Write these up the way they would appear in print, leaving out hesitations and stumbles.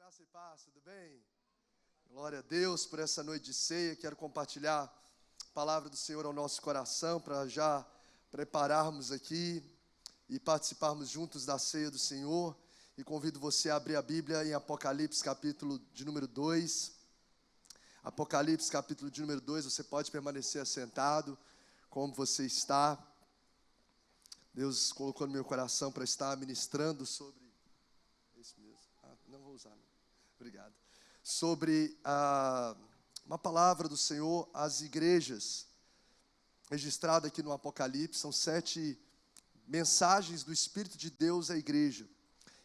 Graça e paz, tudo bem? Glória a Deus por essa noite de ceia. Quero compartilhar a palavra do Senhor ao nosso coração para já prepararmos aqui e participarmos juntos da ceia do Senhor. E convido você a abrir a Bíblia em Apocalipse, capítulo de número 2. Apocalipse, capítulo de número 2, você pode permanecer assentado, como você está. Deus colocou no meu coração para estar ministrando sobre... Isso mesmo. Não vou usar, não. Obrigado. Sobre uma palavra do Senhor às igrejas, registrada aqui no Apocalipse. São 7 mensagens do Espírito de Deus à igreja.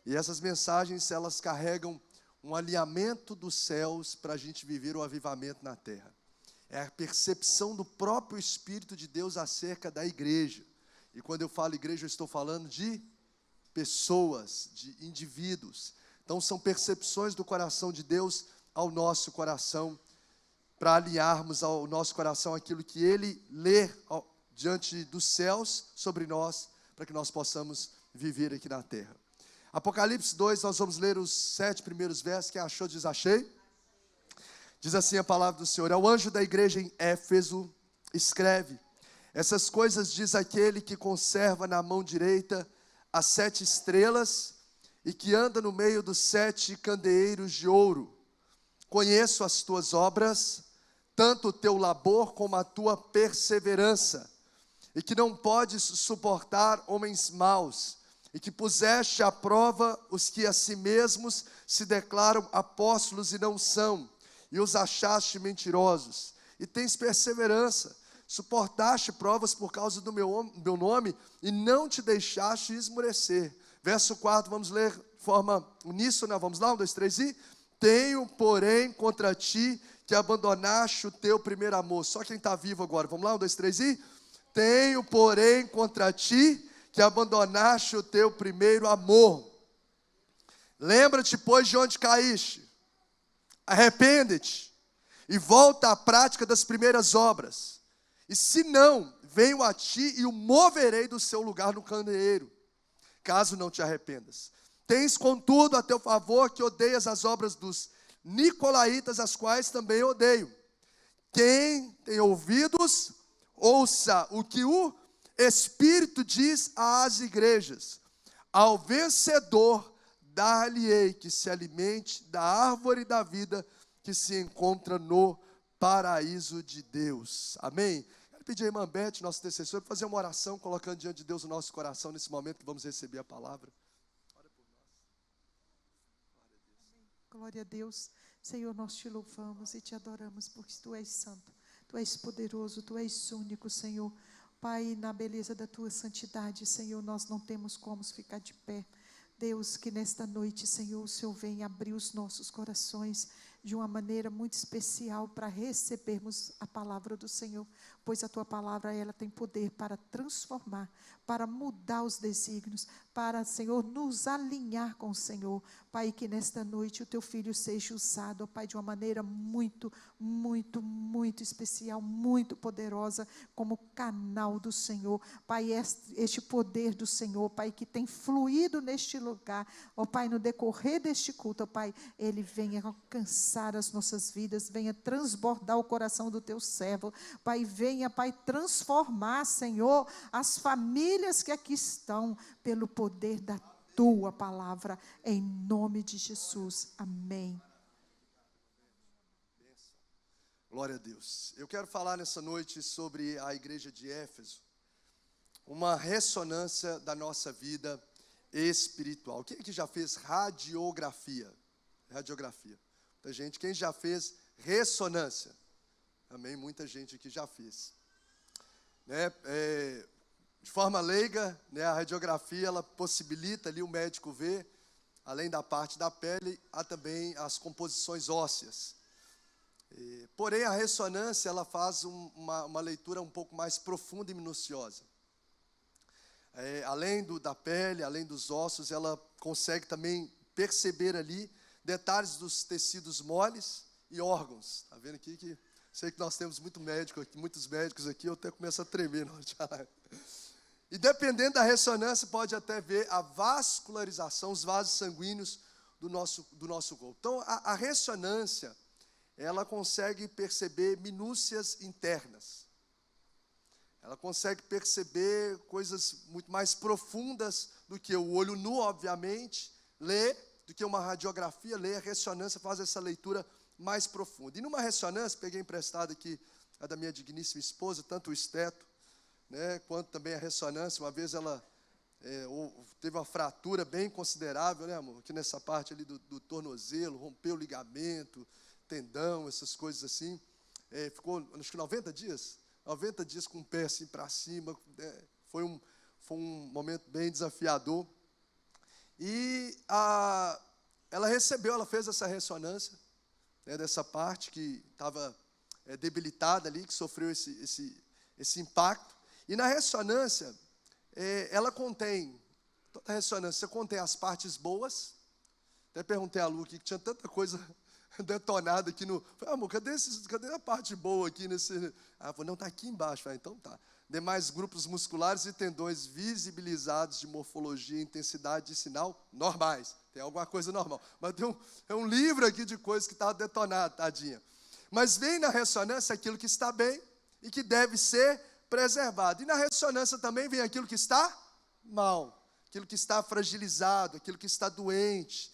E essas mensagens, elas carregam um alinhamento dos céus para a gente viver o avivamento na terra. É a percepção do próprio Espírito de Deus acerca da igreja. E quando eu falo igreja, eu estou falando de pessoas, de indivíduos. Então são percepções do coração de Deus ao nosso coração, para alinharmos ao nosso coração aquilo que Ele lê diante dos céus sobre nós, para que nós possamos viver aqui na terra. Apocalipse 2, nós vamos ler os 7 primeiros versos. Quem achou, diz achei. Diz assim a palavra do Senhor: ao anjo da igreja em Éfeso, escreve: essas coisas diz aquele que conserva na mão direita as 7 estrelas e que anda no meio dos 7 candeeiros de ouro. Conheço as tuas obras, tanto o teu labor como a tua perseverança, e que não podes suportar homens maus, e que puseste à prova os que a si mesmos se declaram apóstolos e não são, e os achaste mentirosos, e tens perseverança, suportaste provas por causa do meu nome, e não te deixaste esmorecer. Verso 4, vamos ler de forma uníssona, vamos lá, 1, 2, 3 e... tenho, porém, contra ti, que abandonaste o teu primeiro amor. Só quem está vivo agora, vamos lá, 1, 2, 3 e... tenho, porém, contra ti, que abandonaste o teu primeiro amor. Lembra-te, pois, de onde caíste. Arrepende-te e volta à prática das primeiras obras. E se não, venho a ti e o moverei do seu lugar no candeeiro, caso não te arrependas. Tens, contudo, a teu favor que odeias as obras dos nicolaítas, as quais também odeio. Quem tem ouvidos, ouça o que o Espírito diz às igrejas. Ao vencedor, dar-lhe-ei que se alimente da árvore da vida que se encontra no paraíso de Deus. Amém? Quero pedir a irmã Beth, nosso intercessor, para fazer uma oração, colocando diante de Deus o nosso coração nesse momento que vamos receber a palavra. Ora por nós. Glória a Deus. Senhor, nós te louvamos e te adoramos, porque tu és santo, tu és poderoso, tu és único, Senhor. Pai, na beleza da tua santidade, Senhor, nós não temos como ficar de pé. Deus, que nesta noite, Senhor, o Senhor venha abrir os nossos corações de uma maneira muito especial para recebermos a palavra do Senhor, pois a tua palavra, ela tem poder para transformar, para mudar os desígnios, para, Senhor, nos alinhar com o Senhor. Pai, que nesta noite o teu filho seja usado, ó Pai, de uma maneira muito, muito, muito especial, muito poderosa, como canal do Senhor. Pai, este poder do Senhor, Pai, que tem fluído neste lugar, ó Pai, no decorrer deste culto, ó Pai, ele venha alcançar as nossas vidas, venha transbordar o coração do teu servo. Pai, venha, Pai, transformar, Senhor, as famílias que aqui estão, pelo poder da tua palavra, em nome de Jesus. Amém. Glória a Deus. Eu quero falar nessa noite sobre a igreja de Éfeso, uma ressonância da nossa vida espiritual. Quem aqui já fez radiografia? Radiografia. Muita gente. Quem já fez ressonância? Amém, muita gente aqui já fez. De forma leiga, a radiografia, ela possibilita ali o médico ver, além da parte da pele, há também as composições ósseas. Porém, a ressonância, ela faz uma leitura um pouco mais profunda e minuciosa. Além da pele, além dos ossos, ela consegue também perceber ali detalhes dos tecidos moles e órgãos. Está vendo aqui que sei que nós temos muitos médicos aqui, eu até começo a tremer na hora de falar. E dependendo da ressonância, pode até ver a vascularização, os vasos sanguíneos do nosso corpo. Então, a ressonância, ela consegue perceber minúcias internas. Ela consegue perceber coisas muito mais profundas do que o olho nu, obviamente, lê, do que uma radiografia lê. A ressonância faz essa leitura mais profunda. E numa ressonância, peguei emprestado aqui a da minha digníssima esposa, tanto o esteto, né, quanto também a ressonância. Uma vez ela teve uma fratura bem considerável, né, amor? Aqui nessa parte ali do tornozelo, rompeu o ligamento, tendão, essas coisas assim. Ficou, acho que 90 dias com o pé assim para cima. Foi um momento bem desafiador. E ela fez essa ressonância, né, dessa parte que estava debilitada ali, que sofreu esse impacto. E na ressonância, ela contém, toda a ressonância contém as partes boas. Até perguntei a Lu aqui, que tinha tanta coisa detonada aqui no... Falei, amor, cadê a parte boa aqui nesse... Ah, falei, não, está aqui embaixo. Falei, então tá. Demais grupos musculares e tendões visibilizados de morfologia, intensidade e sinal normais. Tem alguma coisa normal. Mas tem um livro aqui de coisas que está detonado, tadinha. Mas vem na ressonância aquilo que está bem e que deve ser preservado. E na ressonância também vem aquilo que está mal, aquilo que está fragilizado, aquilo que está doente,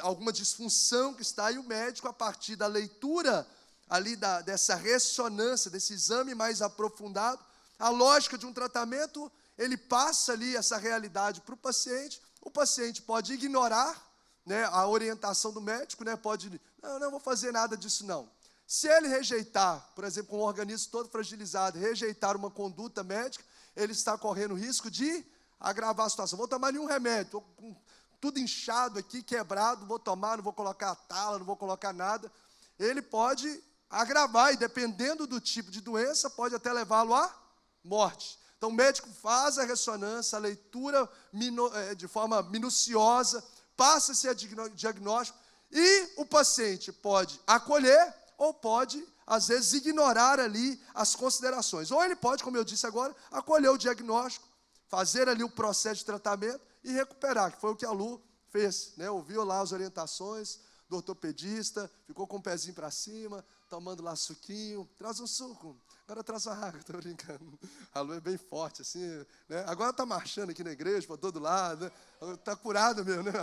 alguma disfunção que está. E o médico, a partir da leitura ali dessa ressonância, desse exame mais aprofundado, a lógica de um tratamento, ele passa ali essa realidade para o paciente. O paciente pode ignorar, né, a orientação do médico, né, pode, não vou fazer nada disso não. Se ele rejeitar, por exemplo, com o organismo todo fragilizado, rejeitar uma conduta médica, ele está correndo risco de agravar a situação. Vou tomar nenhum remédio, estou com tudo inchado aqui, quebrado, vou tomar, não vou colocar tala, não vou colocar nada. Ele pode agravar, e dependendo do tipo de doença, pode até levá-lo à morte. Então, o médico faz a ressonância, a leitura de forma minuciosa, passa-se a diagnóstico, e o paciente pode acolher, ou pode, às vezes, ignorar ali as considerações. Ou ele pode, como eu disse agora, acolher o diagnóstico, fazer ali o processo de tratamento e recuperar, que foi o que a Lu fez, né? Ouviu lá as orientações do ortopedista, ficou com o pezinho para cima, tomando lá suquinho. Traz um suco, agora traz uma água, estou brincando. A Lu é bem forte, assim, né? Agora está marchando aqui na igreja, para todo lado, está curado mesmo, né?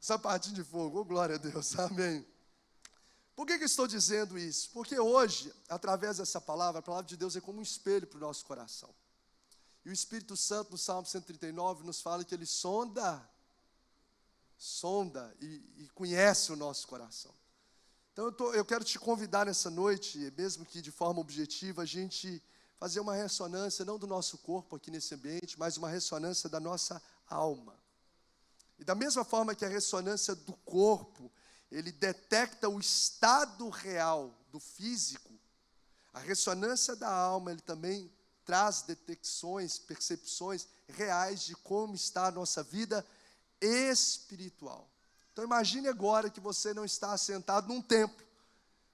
Sapatinho de fogo, oh, glória a Deus, amém. Por que estou dizendo isso? Porque hoje, através dessa palavra, a palavra de Deus é como um espelho para o nosso coração. E o Espírito Santo, no Salmo 139, nos fala que ele sonda e conhece o nosso coração. Então eu quero te convidar nessa noite, mesmo que de forma objetiva, a gente fazer uma ressonância, não do nosso corpo aqui nesse ambiente, mas uma ressonância da nossa alma. E da mesma forma que a ressonância do corpo, ele detecta o estado real do físico, a ressonância da alma, ele também traz detecções, percepções reais de como está a nossa vida espiritual. Então imagine agora que você não está sentado num templo.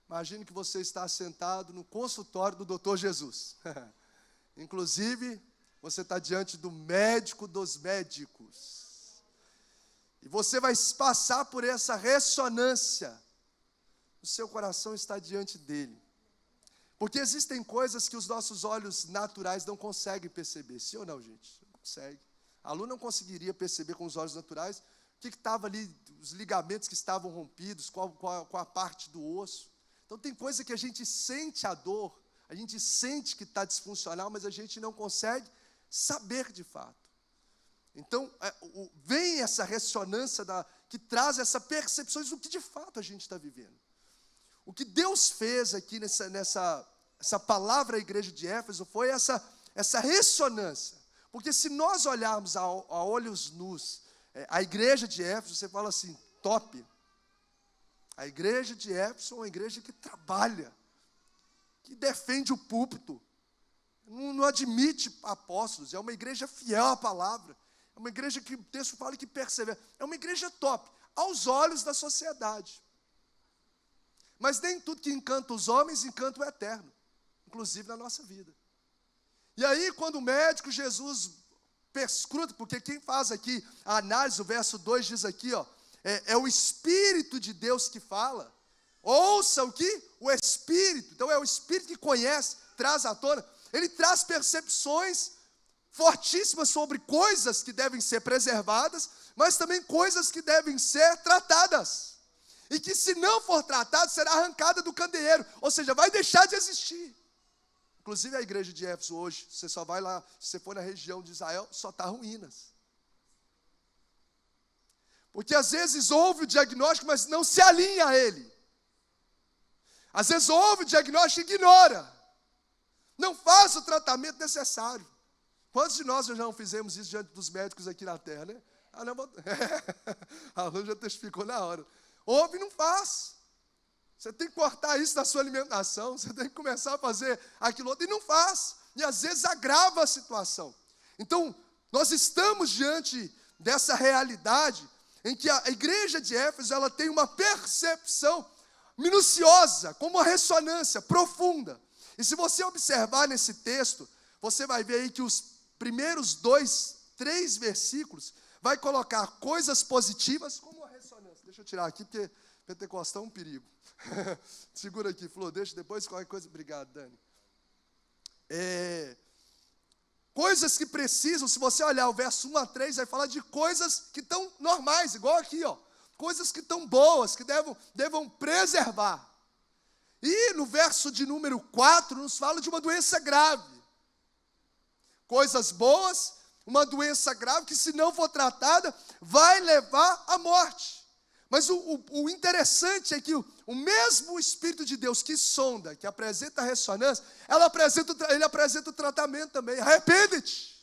Imagine que você está sentado no consultório do Dr. Jesus. Inclusive, você está diante do médico dos médicos. E você vai passar por essa ressonância. O seu coração está diante dele. Porque existem coisas que os nossos olhos naturais não conseguem perceber. Sim ou não, gente? Não consegue. A Lu não conseguiria perceber com os olhos naturais o que estava ali, os ligamentos que estavam rompidos, qual a parte do osso. Então tem coisa que a gente sente a dor, a gente sente que está disfuncional, mas a gente não consegue saber de fato. Então, vem essa ressonância que traz essa percepção do que de fato a gente está vivendo. O que Deus fez aqui nessa palavra à igreja de Éfeso foi essa ressonância. Porque se nós olharmos a olhos nus a igreja de Éfeso, você fala assim, top. A igreja de Éfeso é uma igreja que trabalha, que defende o púlpito, não admite apóstolos, é uma igreja fiel à palavra. É uma igreja que o texto fala que persevera. É uma igreja top, aos olhos da sociedade. Mas nem tudo que encanta os homens encanta o eterno, inclusive na nossa vida. E aí, quando o médico Jesus perscruta, porque quem faz aqui a análise, o verso 2 diz aqui, ó, é o Espírito de Deus que fala. Ouça o que? O Espírito. Então é o Espírito que conhece, traz à tona. Ele traz percepções fortíssimas sobre coisas que devem ser preservadas, mas também coisas que devem ser tratadas. E que se não for tratado, será arrancada do candeeiro. Ou seja, vai deixar de existir. Inclusive a igreja de Éfeso hoje, você só vai lá, se você for na região de Israel, só está ruínas. Porque às vezes ouve o diagnóstico, mas não se alinha a ele. Às vezes ouve o diagnóstico e ignora. Não faz o tratamento necessário. Quantos de nós já não fizemos isso diante dos médicos aqui na terra, né? A Lu já testificou na hora. Ouve e não faz. Você tem que cortar isso da sua alimentação, você tem que começar a fazer aquilo outro, e não faz. E às vezes agrava a situação. Então, nós estamos diante dessa realidade em que a igreja de Éfeso, ela tem uma percepção minuciosa, com uma ressonância profunda. E se você observar nesse texto, você vai ver aí que os primeiros 3 versículos vai colocar coisas positivas como a ressonância. Deixa eu tirar aqui, porque Pentecostal é um perigo. Segura aqui, Flor, deixa depois qualquer coisa. Obrigado, Dani. Coisas que precisam, se você olhar o verso 1 a 3, vai falar de coisas que estão normais, igual aqui, ó. Coisas que estão boas, que devam preservar. E no verso de número 4, nos fala de uma doença grave. Coisas boas, uma doença grave que, se não for tratada, vai levar à morte. Mas o interessante é que o mesmo Espírito de Deus que sonda, que apresenta a ressonância, ele apresenta o tratamento também. Arrepende-te.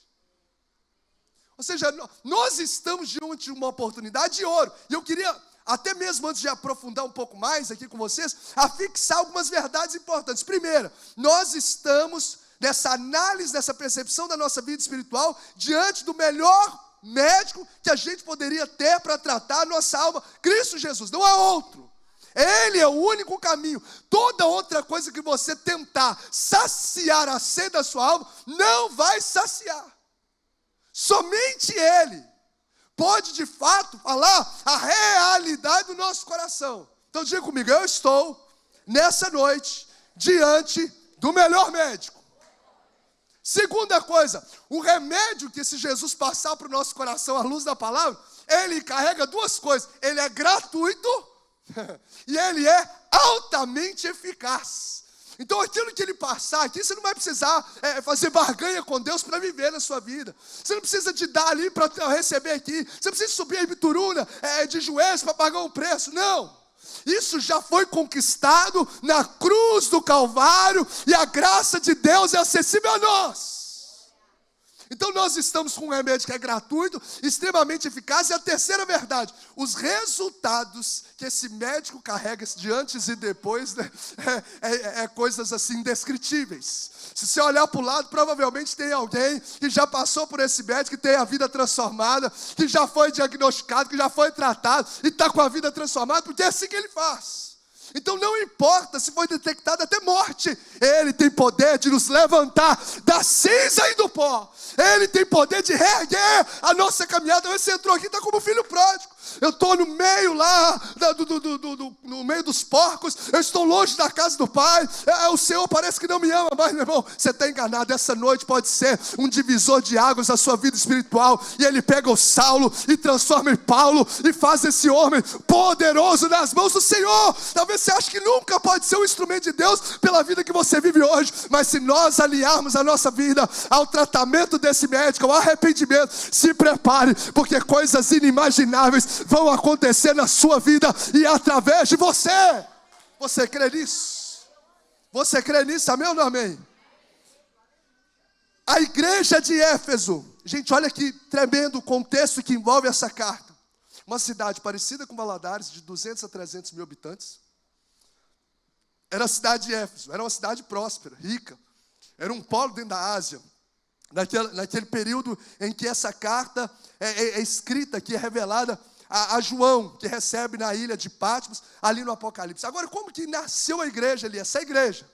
Ou seja, nós estamos diante de uma oportunidade de ouro. E eu queria, até mesmo antes de aprofundar um pouco mais aqui com vocês, a fixar algumas verdades importantes. Primeiro, nós estamos nessa análise, nessa percepção da nossa vida espiritual, diante do melhor médico que a gente poderia ter para tratar a nossa alma, Cristo Jesus. Não há outro. Ele é o único caminho. Toda outra coisa que você tentar saciar a sede da sua alma, não vai saciar. Somente Ele pode de fato falar a realidade do nosso coração. Então diga comigo, eu estou nessa noite diante do melhor médico. Segunda coisa, o remédio que esse Jesus passar para o nosso coração à luz da palavra, ele carrega 2 coisas. Ele é gratuito e ele é altamente eficaz. Então aquilo que ele passar aqui, você não vai precisar fazer barganha com Deus para viver na sua vida. Você não precisa de dar ali para receber aqui. Você não precisa subir a Ibituruna de joelhos para pagar um preço. Não. Isso já foi conquistado na cruz do Calvário e a graça de Deus é acessível a nós. Então nós estamos com um remédio que é gratuito, extremamente eficaz. E a terceira verdade, os resultados que esse médico carrega de antes e depois, né, coisas assim indescritíveis. Se você olhar para o lado, provavelmente tem alguém que já passou por esse médico, que tem a vida transformada, que já foi diagnosticado, que já foi tratado e está com a vida transformada, porque é assim que ele faz. Então não importa se foi detectada até morte, Ele tem poder de nos levantar da cinza e do pó. Ele tem poder de reerguer a nossa caminhada. Você entrou aqui, está como filho pródigo. Eu estou no meio lá, no meio dos porcos. Eu estou longe da casa do Pai. O Senhor parece que não me ama. Mas, meu irmão, você está enganado. Essa noite pode ser um divisor de águas na sua vida espiritual. E Ele pega o Saulo e transforma em Paulo e faz esse homem poderoso nas mãos do Senhor. Talvez você ache que nunca pode ser um instrumento de Deus pela vida que você vive hoje. Mas se nós aliarmos a nossa vida ao tratamento desse médico, ao arrependimento, se prepare, porque coisas inimagináveis vão acontecer na sua vida e através de você. Você crê nisso? Você crê nisso? Amém ou não amém? A igreja de Éfeso, gente, olha que tremendo o contexto que envolve essa carta. Uma cidade parecida com Valadares, de 200 a 300 mil habitantes. Era a cidade de Éfeso, era uma cidade próspera, rica. Era um polo dentro da Ásia. Naquele período em que essa carta é escrita, que é revelada a João, que recebe na ilha de Patmos, ali no Apocalipse. Agora, como que nasceu a igreja ali? Essa igreja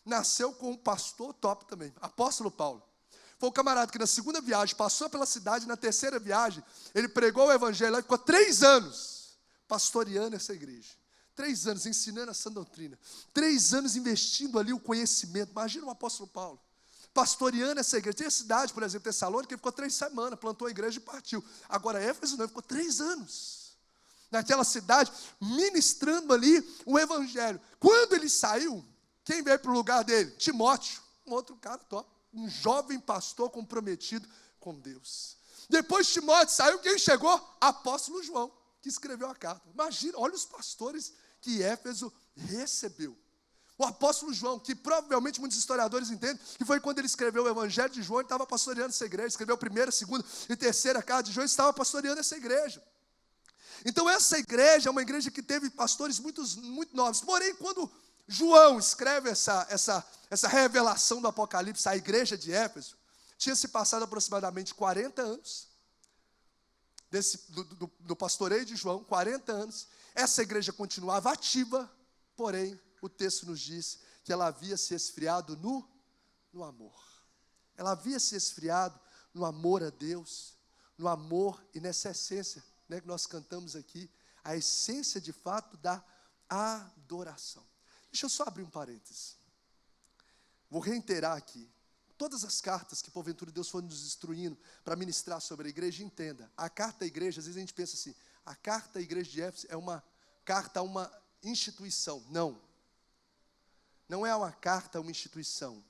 nasceu com um pastor top também, apóstolo Paulo. foi o camarada que na segunda viagem passou pela cidade, na terceira viagem, ele pregou o evangelho lá e ficou 3 anos pastoreando essa igreja. 3 anos ensinando essa doutrina. 3 anos investindo ali o conhecimento. Imagina o apóstolo Paulo pastoreando essa igreja. Tem a cidade, por exemplo, Tessalônica, que ele ficou 3 semanas, plantou a igreja e partiu. Agora Éfeso não, ele ficou 3 anos naquela cidade, ministrando ali o evangelho. Quando ele saiu, quem veio para o lugar dele? Timóteo, um outro cara top, um jovem pastor comprometido com Deus. Depois de Timóteo saiu, quem chegou? Apóstolo João, que escreveu a carta. Imagina, olha os pastores que Éfeso recebeu. O apóstolo João, que provavelmente muitos historiadores entendem, que foi quando ele escreveu o evangelho de João, ele estava pastoreando essa igreja, escreveu a primeira, segunda e terceira carta de João, ele estava pastoreando essa igreja. Então essa igreja é uma igreja que teve pastores muito novos. Porém, quando João escreve essa revelação do Apocalipse, a igreja de Éfeso, tinha se passado aproximadamente 40 anos, do pastoreio de João, 40 anos, essa igreja continuava ativa, porém, o texto nos diz que ela havia se esfriado no amor. Ela havia se esfriado no amor a Deus, no amor e nessa essência, né, que nós cantamos aqui, a essência de fato da adoração. Deixa eu só abrir um parênteses. Vou reiterar aqui. Todas as cartas que porventura Deus for nos instruindo para ministrar sobre a igreja, entenda. A carta à igreja, às vezes a gente pensa assim, a carta à igreja de Éfeso é uma carta a uma instituição. Não. Não é uma carta a uma instituição.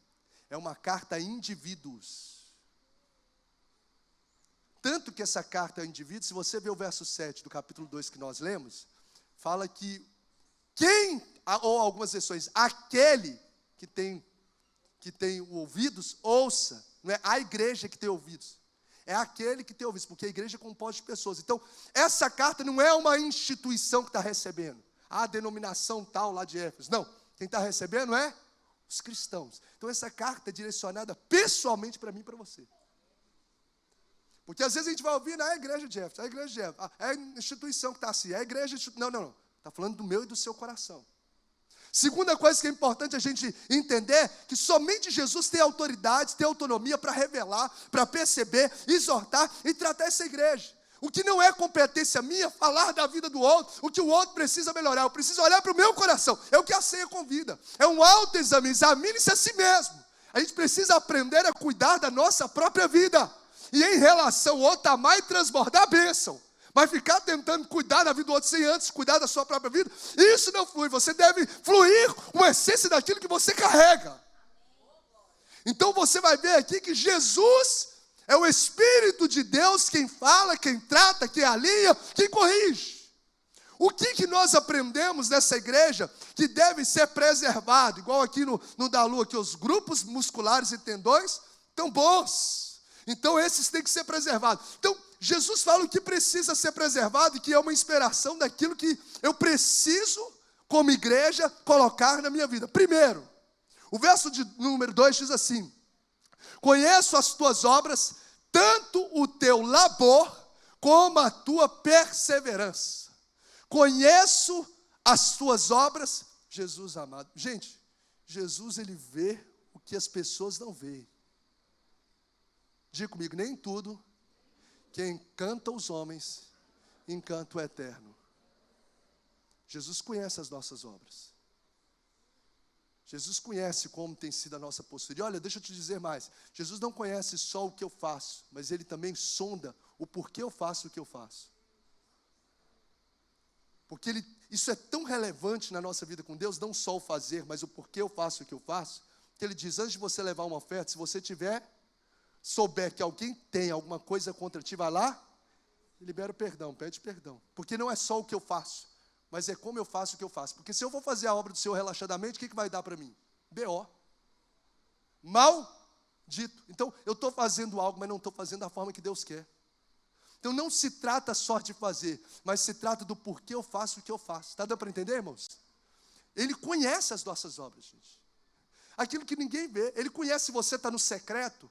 É uma carta a indivíduos. Tanto que essa carta a indivíduos, se você ver o verso 7 do capítulo 2 que nós lemos, fala que quem, ou algumas versões, aquele que tem ouvidos, ouça. Não é a igreja que tem ouvidos, é aquele que tem ouvidos, porque a igreja é composta de pessoas. Então, essa carta não é uma instituição que está recebendo, a denominação tal lá de Éfeso. Não, quem está recebendo é os cristãos. Então, essa carta é direcionada pessoalmente para mim e para você. Porque às vezes a gente vai ouvir, a igreja de Éfeso, a igreja de Éfeso, é a instituição que está assim, é a igreja... Não. Está falando do meu e do seu coração. Segunda coisa que é importante a gente entender, que somente Jesus tem autoridade, tem autonomia para revelar, para perceber, exortar e tratar essa igreja. O que não é competência minha, falar da vida do outro, o que o outro precisa melhorar, eu preciso olhar para o meu coração, é o que a ceia convida, é um autoexame, examine-se a si mesmo. A gente precisa aprender a cuidar da nossa própria vida, e em relação ao outro, amar e transbordar a bênção. Mas ficar tentando cuidar da vida do outro sem antes cuidar da sua própria vida, isso não flui. Você deve fluir com a essência daquilo que você carrega. Então você vai ver aqui que Jesus é o Espírito de Deus quem fala, quem trata, quem alinha, quem corrige. O que nós aprendemos nessa igreja que deve ser preservado? Igual aqui no Dalu, aqui, os grupos musculares e tendões estão bons. Então esses têm que ser preservados. Então Jesus fala o que precisa ser preservado e que é uma inspiração daquilo que eu preciso, como igreja, colocar na minha vida. Primeiro, o verso de número 2 diz assim: conheço as tuas obras, tanto o teu labor como a tua perseverança. Conheço as tuas obras, Jesus amado. Gente, Jesus ele vê o que as pessoas não veem. Diga comigo, nem tudo que encanta os homens, encanta o eterno. Jesus conhece as nossas obras. Jesus conhece como tem sido a nossa postura. E olha, deixa eu te dizer mais. Jesus não conhece só o que eu faço, mas Ele também sonda o porquê eu faço o que eu faço. Porque isso é tão relevante na nossa vida com Deus, não só o fazer, mas o porquê eu faço o que eu faço, que Ele diz, antes de você levar uma oferta, se você souber que alguém tem alguma coisa contra ti, vai lá e libera o perdão, pede perdão. Porque não é só o que eu faço, mas é como eu faço o que eu faço. Porque se eu vou fazer a obra do Senhor relaxadamente, o que vai dar para mim? B.O. Maldito. Então, eu estou fazendo algo, mas não estou fazendo da forma que Deus quer. Então, não se trata só de fazer, mas se trata do porquê eu faço o que eu faço. Está dando para entender, irmãos? Ele conhece as nossas obras, gente. Aquilo que ninguém vê. Ele conhece se você está no secreto.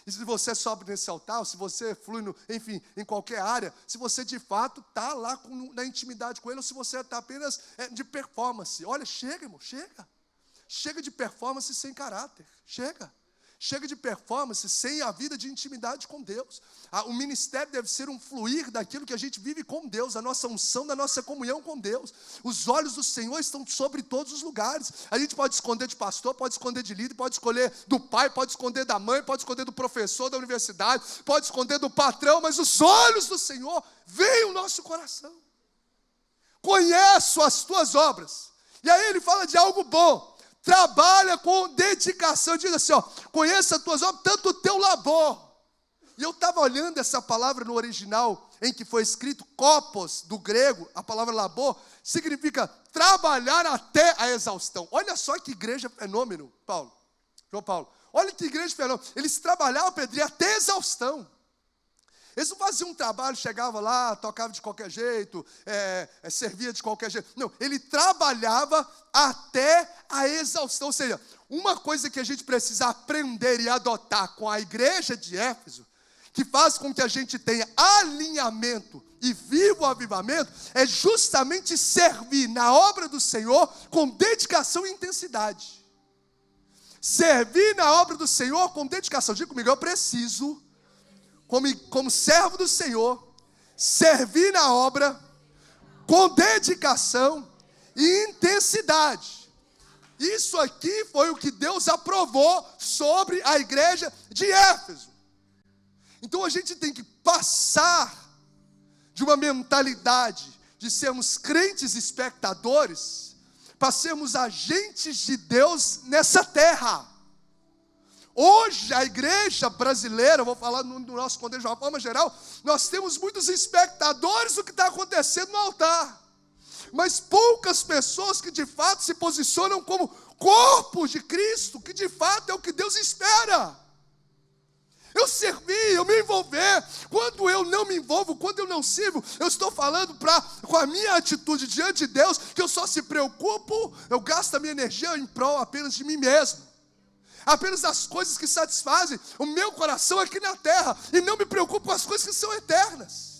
E se você sobe nesse altar, se você flui, em qualquer área, se você de fato está lá na intimidade com Ele, ou se você está apenas de performance. Olha, chega, irmão, chega. Chega de performance sem caráter, chega. Chega de performance sem a vida de intimidade com Deus. O ministério deve ser um fluir daquilo que a gente vive com Deus, a nossa unção, da nossa comunhão com Deus. Os olhos do Senhor estão sobre todos os lugares. A gente pode esconder de pastor, pode esconder de líder, pode escolher do pai, pode esconder da mãe, pode esconder do professor da universidade, pode esconder do patrão, mas os olhos do Senhor veem o nosso coração. Conheço as tuas obras. E aí ele fala de algo bom. Trabalha com dedicação. Diz assim, ó, conheça as tuas obras, tanto o teu labor. E eu estava olhando essa palavra no original, em que foi escrito kopos, do grego, a palavra labor, significa trabalhar até a exaustão. Olha só que igreja fenômeno, João Paulo. Olha que igreja fenômeno. Eles trabalhavam, Pedro, até exaustão. Eles não faziam um trabalho, chegava lá, tocava de qualquer jeito, servia de qualquer jeito. Não, ele trabalhava até a exaustão. Ou seja, uma coisa que a gente precisa aprender e adotar com a igreja de Éfeso, que faz com que a gente tenha alinhamento e viva o avivamento, é justamente servir na obra do Senhor com dedicação e intensidade. Servir na obra do Senhor com dedicação. Diga comigo, eu preciso, como servo do Senhor, servir na obra com dedicação e intensidade. Isso aqui foi o que Deus aprovou sobre a igreja de Éfeso. Então a gente tem que passar de uma mentalidade de sermos crentes espectadores para sermos agentes de Deus nessa terra. Hoje, a igreja brasileira, vou falar no nosso contexto de uma forma geral, nós temos muitos espectadores do que está acontecendo no altar, mas poucas pessoas que de fato se posicionam como corpo de Cristo, que de fato é o que Deus espera. Eu servir, eu me envolver. Quando eu não me envolvo, quando eu não sirvo, eu estou falando com a minha atitude diante de Deus, que eu só se preocupo, eu gasto a minha energia em prol apenas de mim mesmo. Apenas das coisas que satisfazem o meu coração aqui na terra, e não me preocupo com as coisas que são eternas.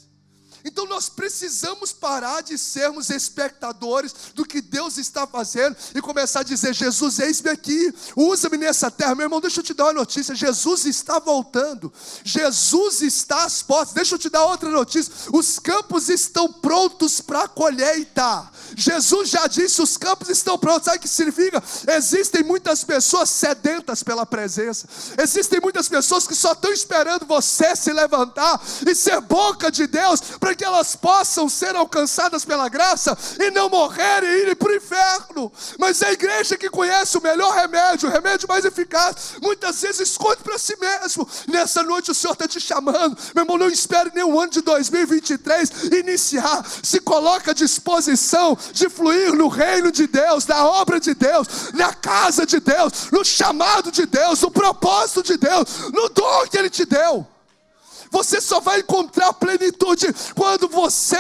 Então nós precisamos parar de sermos espectadores do que Deus está fazendo e começar a dizer: Jesus, eis-me aqui, usa-me nessa terra. Meu irmão, deixa eu te dar uma notícia: Jesus está voltando, Jesus está às portas. Deixa eu te dar outra notícia: os campos estão prontos para a colheita. Jesus já disse, os campos estão prontos. Sabe o que significa? Existem muitas pessoas sedentas pela presença. Existem muitas pessoas que só estão esperando você se levantar e ser boca de Deus, para que elas possam ser alcançadas pela graça e não morrerem e irem para o inferno. Mas a igreja que conhece o melhor remédio, o remédio mais eficaz, muitas vezes esconde para si mesmo. Nessa noite o Senhor está te chamando. Meu irmão, não espere nem o ano de 2023 iniciar. Se coloca à disposição de fluir no reino de Deus, na obra de Deus, na casa de Deus, no chamado de Deus, no propósito de Deus, no dom que Ele te deu. Você só vai encontrar plenitude quando você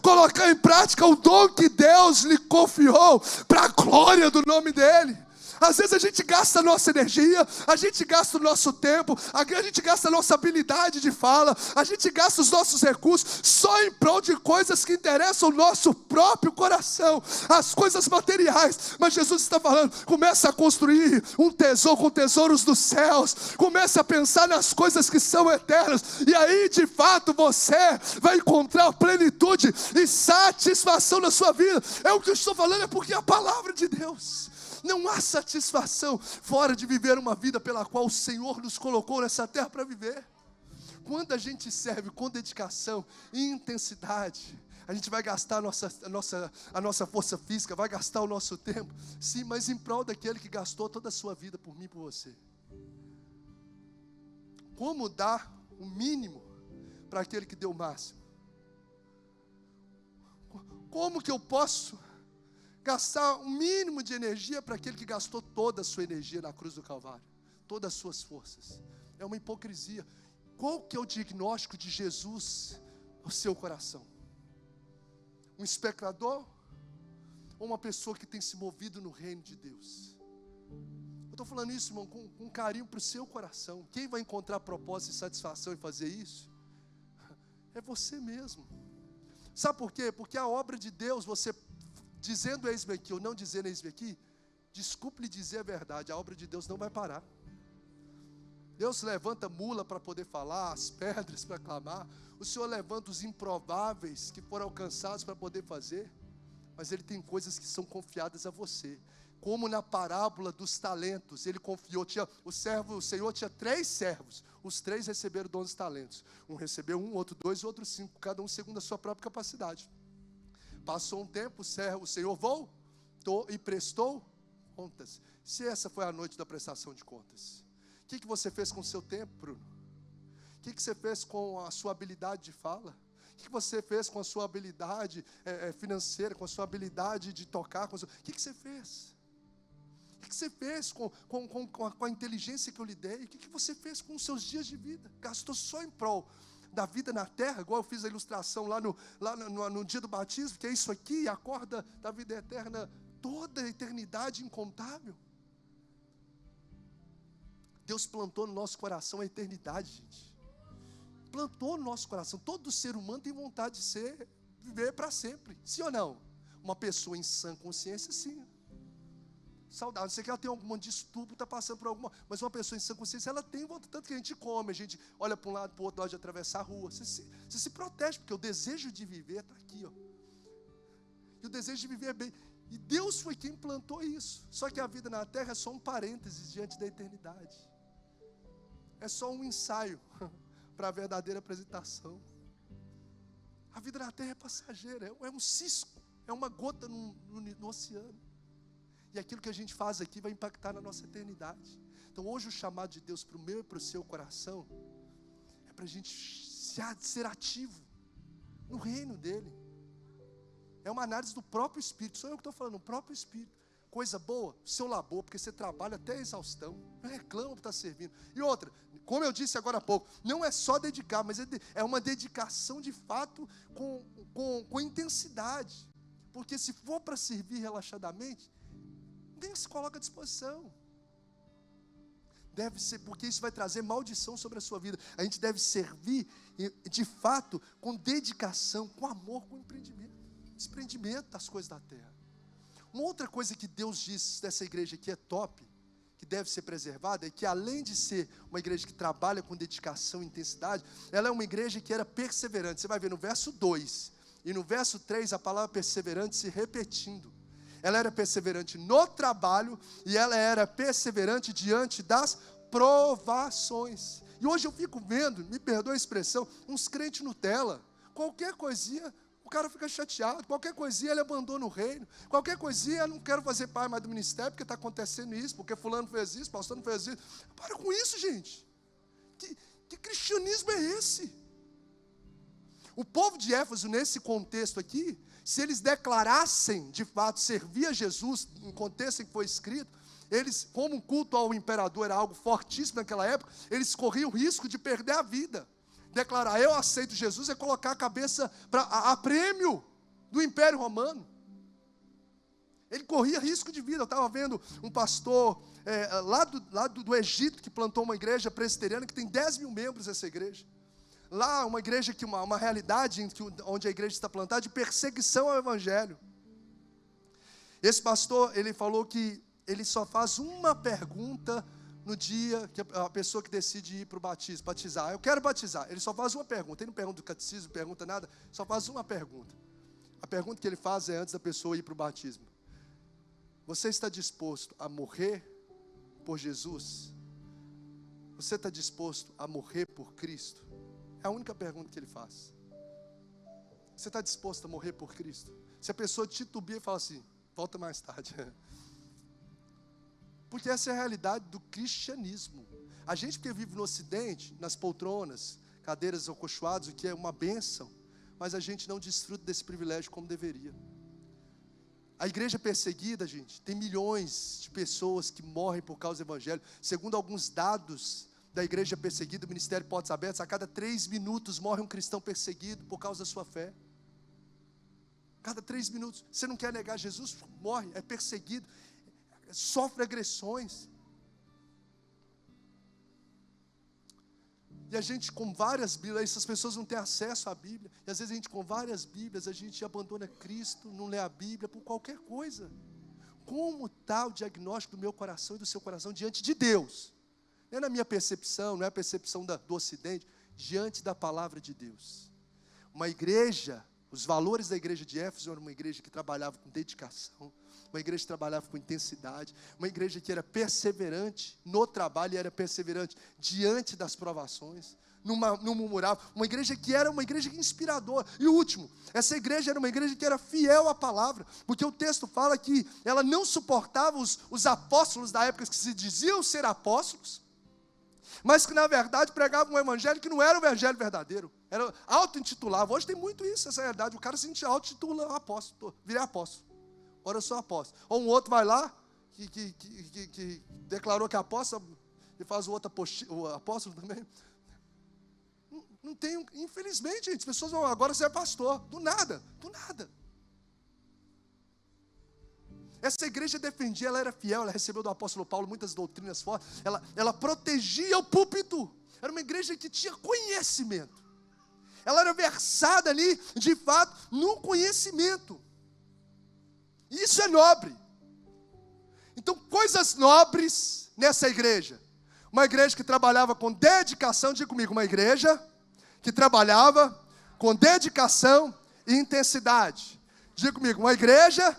colocar em prática o dom que Deus lhe confiou, para a glória do nome dEle. Às vezes a gente gasta a nossa energia, a gente gasta o nosso tempo, a gente gasta a nossa habilidade de fala, a gente gasta os nossos recursos só em prol de coisas que interessam o nosso próprio coração, as coisas materiais. Mas Jesus está falando: começa a construir um tesouro com tesouros dos céus, começa a pensar nas coisas que são eternas, e aí de fato você vai encontrar plenitude e satisfação na sua vida. É o que eu estou falando, é porque é a palavra de Deus. Não há satisfação fora de viver uma vida pela qual o Senhor nos colocou nessa terra para viver. Quando a gente serve com dedicação e intensidade, a gente vai gastar a nossa força física, vai gastar o nosso tempo, sim, mas em prol daquele que gastou toda a sua vida por mim e por você. Como dar o mínimo para aquele que deu o máximo? Como que eu posso gastar o mínimo de energia para aquele que gastou toda a sua energia na cruz do Calvário, todas as suas forças? É uma hipocrisia. Qual que é o diagnóstico de Jesus no seu coração? Um espectador ou uma pessoa que tem se movido no reino de Deus? Eu estou falando isso, irmão, com carinho para o seu coração. Quem vai encontrar propósito e satisfação em fazer isso? É você mesmo. Sabe por quê? Porque a obra de Deus, você dizendo eis-me aqui ou não dizendo eis-me aqui, desculpe lhe dizer a verdade, a obra de Deus não vai parar. Deus levanta mula para poder falar, as pedras para clamar. O Senhor levanta os improváveis que foram alcançados para poder fazer. Mas Ele tem coisas que são confiadas a você. Como na parábola dos talentos, Ele confiou, o Senhor tinha 3 servos. Os 3 receberam 12 talentos. Um recebeu 1, outro 2, outro 5, cada um segundo a sua própria capacidade. Passou um tempo, o Senhor voltou e prestou contas. Se essa foi a noite da prestação de contas, o que você fez com o seu tempo, Bruno? O que você fez com a sua habilidade de fala? O que você fez com a sua habilidade financeira, com a sua habilidade de tocar? O que você fez? O que você fez com a inteligência que eu lhe dei? O que você fez com os seus dias de vida? Gastou só em prol da vida na terra, igual eu fiz a ilustração lá no dia do batismo, que é isso aqui, a corda da vida eterna, toda a eternidade incontável. Deus plantou no nosso coração a eternidade, gente. Plantou no nosso coração. Todo ser humano tem vontade de viver para sempre. Sim ou não? Uma pessoa em sã consciência, sim. Saudável. Não sei que ela tem algum distúrbio, está passando por alguma. Mas uma pessoa em sã consciência, ela tem vontade. Tanto que a gente come, a gente olha para um lado, para o outro, na hora de atravessar a rua. Você se protege, porque o desejo de viver está aqui, ó. E o desejo de viver é bem. E Deus foi quem plantou isso. Só que a vida na terra é só um parênteses diante da eternidade. É só um ensaio para a verdadeira apresentação. A vida na terra é passageira, é um cisco, é uma gota no oceano. E aquilo que a gente faz aqui vai impactar na nossa eternidade. Então hoje o chamado de Deus para o meu e para o seu coração é para a gente ser ativo no reino dEle. É uma análise do próprio Espírito, sou eu que estou falando, o próprio Espírito. Coisa boa, seu labor, porque você trabalha até a exaustão, não reclama por estar servindo. E outra, como eu disse agora há pouco, não é só dedicar, mas é uma dedicação de fato com intensidade. Porque se for para servir relaxadamente, nem se coloca à disposição. Deve ser, porque isso vai trazer maldição sobre a sua vida. A gente deve servir, de fato, com dedicação, com amor, com empreendimento. Desprendimento das coisas da terra. Uma outra coisa que Deus diz dessa igreja aqui é top, que deve ser preservada, é que além de ser uma igreja que trabalha com dedicação e intensidade, ela é uma igreja que era perseverante. Você vai ver no verso 2 e no verso 3 a palavra perseverante se repetindo. Ela era perseverante no trabalho e ela era perseverante diante das provações. E hoje eu fico vendo, me perdoa a expressão, uns crentes Nutella, qualquer coisinha o cara fica chateado, qualquer coisinha ele abandona o reino, qualquer coisinha eu não quero fazer parte mais do ministério, porque está acontecendo isso, porque fulano fez isso, pastor não fez isso. Para com isso, gente. Que cristianismo é esse? O povo de Éfeso, nesse contexto aqui, se eles declarassem, de fato, servir a Jesus, no contexto em que foi escrito, eles, como o culto ao imperador era algo fortíssimo naquela época, eles corriam o risco de perder a vida. Declarar, eu aceito Jesus, é colocar a cabeça a prêmio do Império Romano. Ele corria risco de vida. Eu estava vendo um pastor lá do Egito, que plantou uma igreja presbiteriana, que tem 10 mil membros essa igreja. Lá, uma igreja, uma realidade onde a igreja está plantada, de perseguição ao Evangelho. Esse pastor, ele falou que ele só faz uma pergunta no dia que a pessoa que decide ir para o batismo, batizar. Eu quero batizar. Ele só faz uma pergunta. Ele não pergunta do catecismo, não pergunta nada. Só faz uma pergunta. A pergunta que ele faz é antes da pessoa ir para o batismo. Você está disposto a morrer por Jesus? Você está disposto a morrer por Cristo? É a única pergunta que ele faz. Você está disposto a morrer por Cristo? Se a pessoa titubia e fala assim, volta mais tarde. Porque essa é a realidade do cristianismo. A gente que vive no Ocidente, nas poltronas, cadeiras acolchoadas, o que é uma bênção, mas a gente não desfruta desse privilégio como deveria. A igreja perseguida, gente, tem milhões de pessoas que morrem por causa do Evangelho. Segundo alguns dados da igreja perseguida, do Ministério Portas Abertas, a cada 3 minutos morre um cristão perseguido por causa da sua fé. Cada 3 minutos. Você não quer negar Jesus? Morre, é perseguido. Sofre agressões. E a gente com várias Bíblias, essas pessoas não têm acesso à Bíblia, e às vezes a gente com várias Bíblias, a gente abandona Cristo, não lê a Bíblia por qualquer coisa. Como está o diagnóstico do meu coração e do seu coração diante de Deus? não é na minha percepção, não é a percepção do Ocidente, diante da palavra de Deus. Uma igreja, os valores da igreja de Éfeso eram uma igreja que trabalhava com dedicação, uma igreja que trabalhava com intensidade, uma igreja que era perseverante no trabalho e era perseverante diante das provações, não murmurava, uma igreja que era uma igreja inspiradora. E o último, essa igreja era uma igreja que era fiel à palavra, porque o texto fala que ela não suportava os apóstolos da época que se diziam ser apóstolos, mas que na verdade pregavam um evangelho que não era o evangelho verdadeiro, era auto-intitulava. Hoje tem muito isso, essa realidade, o cara se auto-intitula apóstolo, virei apóstolo, ora eu sou apóstolo. Ou um outro vai lá, que declarou que é apóstolo, e faz o outro o apóstolo também. Não tem, infelizmente, gente, as pessoas vão, agora você é pastor, do nada. Essa igreja defendia, ela era fiel, ela recebeu do apóstolo Paulo muitas doutrinas fortes, ela protegia o púlpito, era uma igreja que tinha conhecimento, ela era versada ali, de fato, no conhecimento, isso é nobre. Então, coisas nobres nessa igreja, uma igreja que trabalhava com dedicação, diga comigo, uma igreja que trabalhava com dedicação e intensidade, diga comigo, uma igreja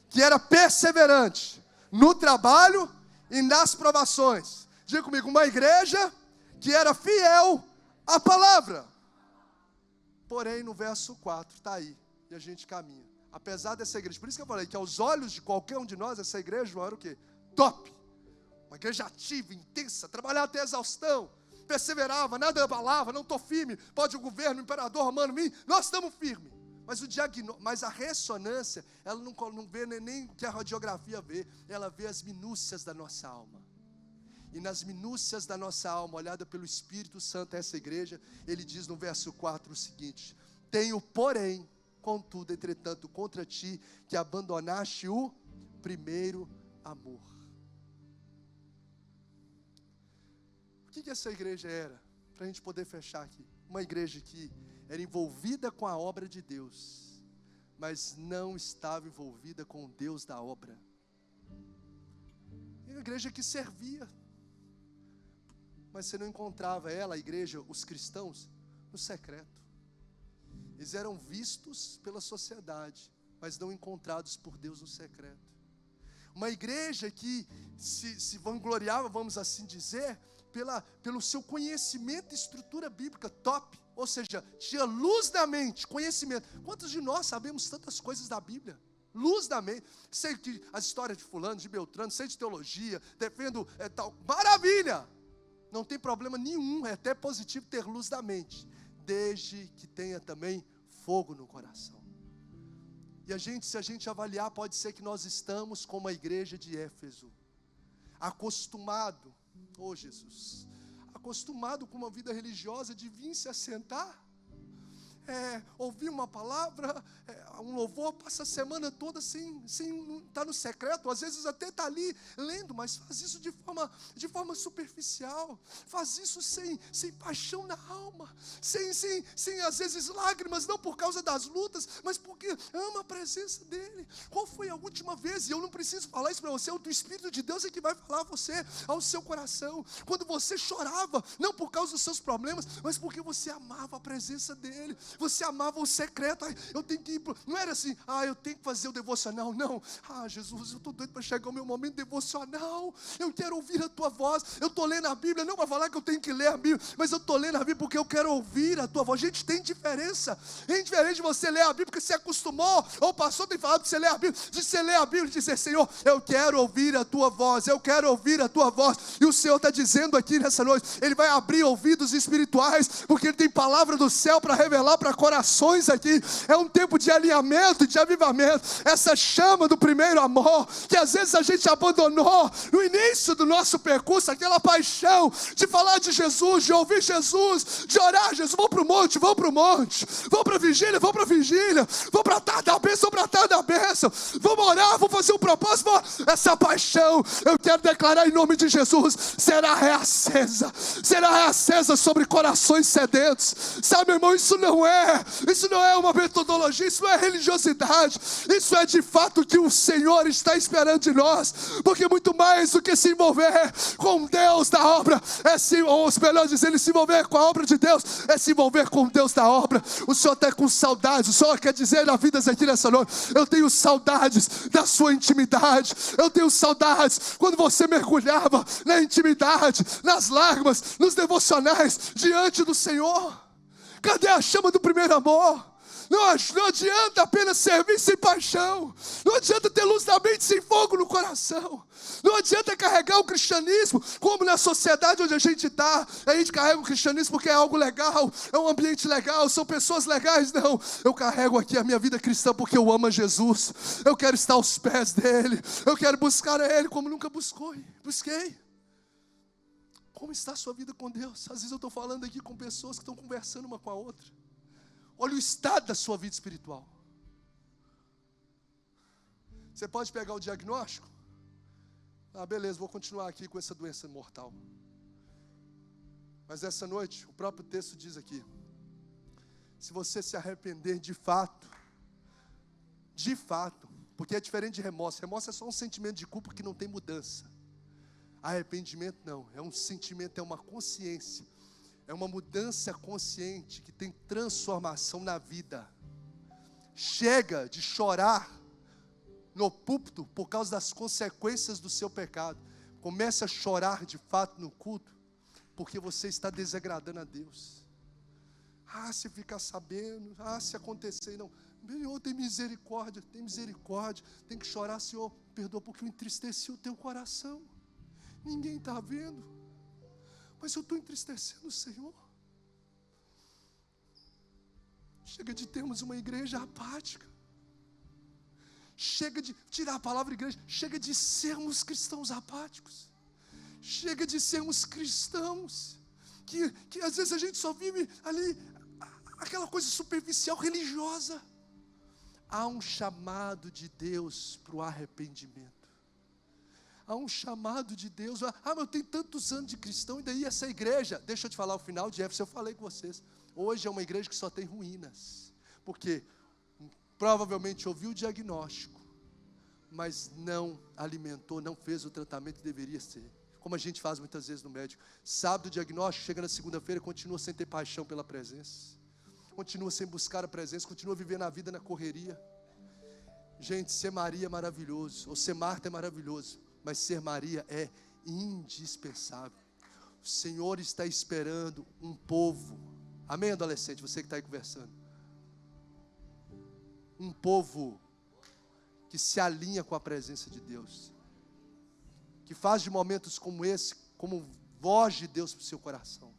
que era perseverante no trabalho e nas provações. Diga comigo, uma igreja que era fiel à palavra. Porém, no verso 4, está aí, e a gente caminha. Apesar dessa igreja, por isso que eu falei que aos olhos de qualquer um de nós, essa igreja não era o quê? Top! Uma igreja ativa, intensa, trabalhava até a exaustão, perseverava, nada abalava, não estou firme, pode o governo, o imperador romano vir, nós estamos firmes. Mas a ressonância, ela não vê nem o que a radiografia vê, ela vê as minúcias da nossa alma. E nas minúcias da nossa alma, olhada pelo Espírito Santo, essa igreja, ele diz no verso 4 o seguinte: tenho, porém, contudo, entretanto, contra ti, que abandonaste o primeiro amor. O que essa igreja era? Para a gente poder fechar aqui. Uma igreja que era envolvida com a obra de Deus, mas não estava envolvida com o Deus da obra. Uma igreja que servia, mas você não encontrava ela, a igreja, os cristãos, no secreto. Eles eram vistos pela sociedade, mas não encontrados por Deus no secreto. Uma igreja que se vangloriava, vamos assim dizer, pelo seu conhecimento e estrutura bíblica top, ou seja, tinha luz da mente, conhecimento. Quantos de nós sabemos tantas coisas da Bíblia? Luz da mente, sei que as histórias de fulano, de Beltrano, sei de teologia, defendo tal, maravilha, não tem problema nenhum, é até positivo ter luz da mente, desde que tenha também fogo no coração. E se a gente avaliar, pode ser que nós estamos como a igreja de Éfeso, acostumado, oh Jesus, acostumado com uma vida religiosa de vir se assentar, ouvir uma palavra, um louvor, passa a semana toda sem estar no secreto, às vezes até está ali lendo, mas faz isso de forma superficial, faz isso sem paixão na alma, sem às vezes lágrimas, não por causa das lutas, mas porque ama a presença dEle. Qual foi a última vez, e eu não preciso falar isso para você, o Espírito de Deus é que vai falar a você, ao seu coração, quando você chorava, não por causa dos seus problemas, mas porque você amava a presença dEle, você amava o secreto. Eu tenho que ir, não era assim, eu tenho que fazer o devocional, não, Jesus, eu estou doido para chegar o meu momento devocional, eu quero ouvir a tua voz, eu estou lendo a Bíblia, não para falar que eu tenho que ler a Bíblia, mas eu estou lendo a Bíblia porque eu quero ouvir a tua voz. Gente, tem diferença, é diferente de você ler a Bíblia porque você acostumou, ou o pastor tem falado para você ler a Bíblia, de você ler a Bíblia e dizer, Senhor, eu quero ouvir a tua voz, eu quero ouvir a tua voz, e o Senhor está dizendo aqui nessa noite, Ele vai abrir ouvidos espirituais, porque Ele tem palavra do céu para revelar para corações aqui. É um tempo de alinhamento, de avivamento, essa chama do primeiro amor, que às vezes a gente abandonou no início do nosso percurso, aquela paixão de falar de Jesus, de ouvir Jesus, de orar, Jesus, vou para o monte, vou para a vigília, vou para a tarde da bênção, vamos orar, vou fazer um propósito, essa paixão, eu quero declarar em nome de Jesus, será reacesa sobre corações sedentos, sabe, meu irmão, isso não é uma metodologia, isso não é religiosidade. Isso é de fato o que o Senhor está esperando de nós, porque muito mais do que se envolver com Deus da obra, ou melhor dizendo, se envolver com a obra de Deus, é se envolver com Deus da obra. O Senhor está com saudades, o Senhor quer dizer na vida aqui nessa noite: eu tenho saudades da sua intimidade, eu tenho saudades quando você mergulhava na intimidade, nas lágrimas, nos devocionais, diante do Senhor. Cadê a chama do primeiro amor? Não adianta apenas servir sem paixão. Não adianta ter luz na mente sem fogo no coração. Não adianta carregar o cristianismo como na sociedade onde a gente está. A gente carrega o cristianismo porque é algo legal, é um ambiente legal, são pessoas legais. Não, eu carrego aqui a minha vida cristã porque eu amo a Jesus. Eu quero estar aos pés dele. Eu quero buscar a ele como nunca busquei. Como está a sua vida com Deus? Às vezes eu estou falando aqui com pessoas que estão conversando uma com a outra. Olha o estado da sua vida espiritual. Você pode pegar o diagnóstico? Beleza, vou continuar aqui com essa doença mortal. Mas essa noite, o próprio texto diz aqui: se você se arrepender de fato, porque é diferente de remorso. Remorso é só um sentimento de culpa que não tem mudança. Arrependimento não, é um sentimento, é uma consciência. É uma mudança consciente que tem transformação na vida. Chega de chorar no púlpito por causa das consequências do seu pecado. Comece a chorar de fato no culto, porque você está desagradando a Deus. Se ficar sabendo, se acontecer, não. Senhor, tem misericórdia, tem que chorar, Senhor, perdoa porque eu entristeci o teu coração. Ninguém está vendo, mas eu estou entristecendo o Senhor. Chega de termos uma igreja apática. Chega de tirar a palavra igreja. Chega de sermos cristãos apáticos. Chega de sermos cristãos que às vezes a gente só vive ali aquela coisa superficial, religiosa. Há um chamado de Deus para o arrependimento. Há um chamado de Deus. Mas eu tenho tantos anos de cristão, e daí essa igreja, deixa eu te falar, o final de Éfeso eu falei com vocês, hoje é uma igreja que só tem ruínas, porque provavelmente ouviu o diagnóstico, mas não alimentou, não fez o tratamento que deveria ser, como a gente faz muitas vezes no médico. Sabe do diagnóstico, chega na segunda-feira, continua sem ter paixão pela presença, continua sem buscar a presença, continua vivendo a vida na correria. Gente, ser Maria é maravilhoso, ou ser Marta é maravilhoso, mas ser Maria é indispensável. O Senhor está esperando um povo. Amém, adolescente, você que está aí conversando. Um povo que se alinha com a presença de Deus, que faz de momentos como esse, como voz de Deus para o seu coração,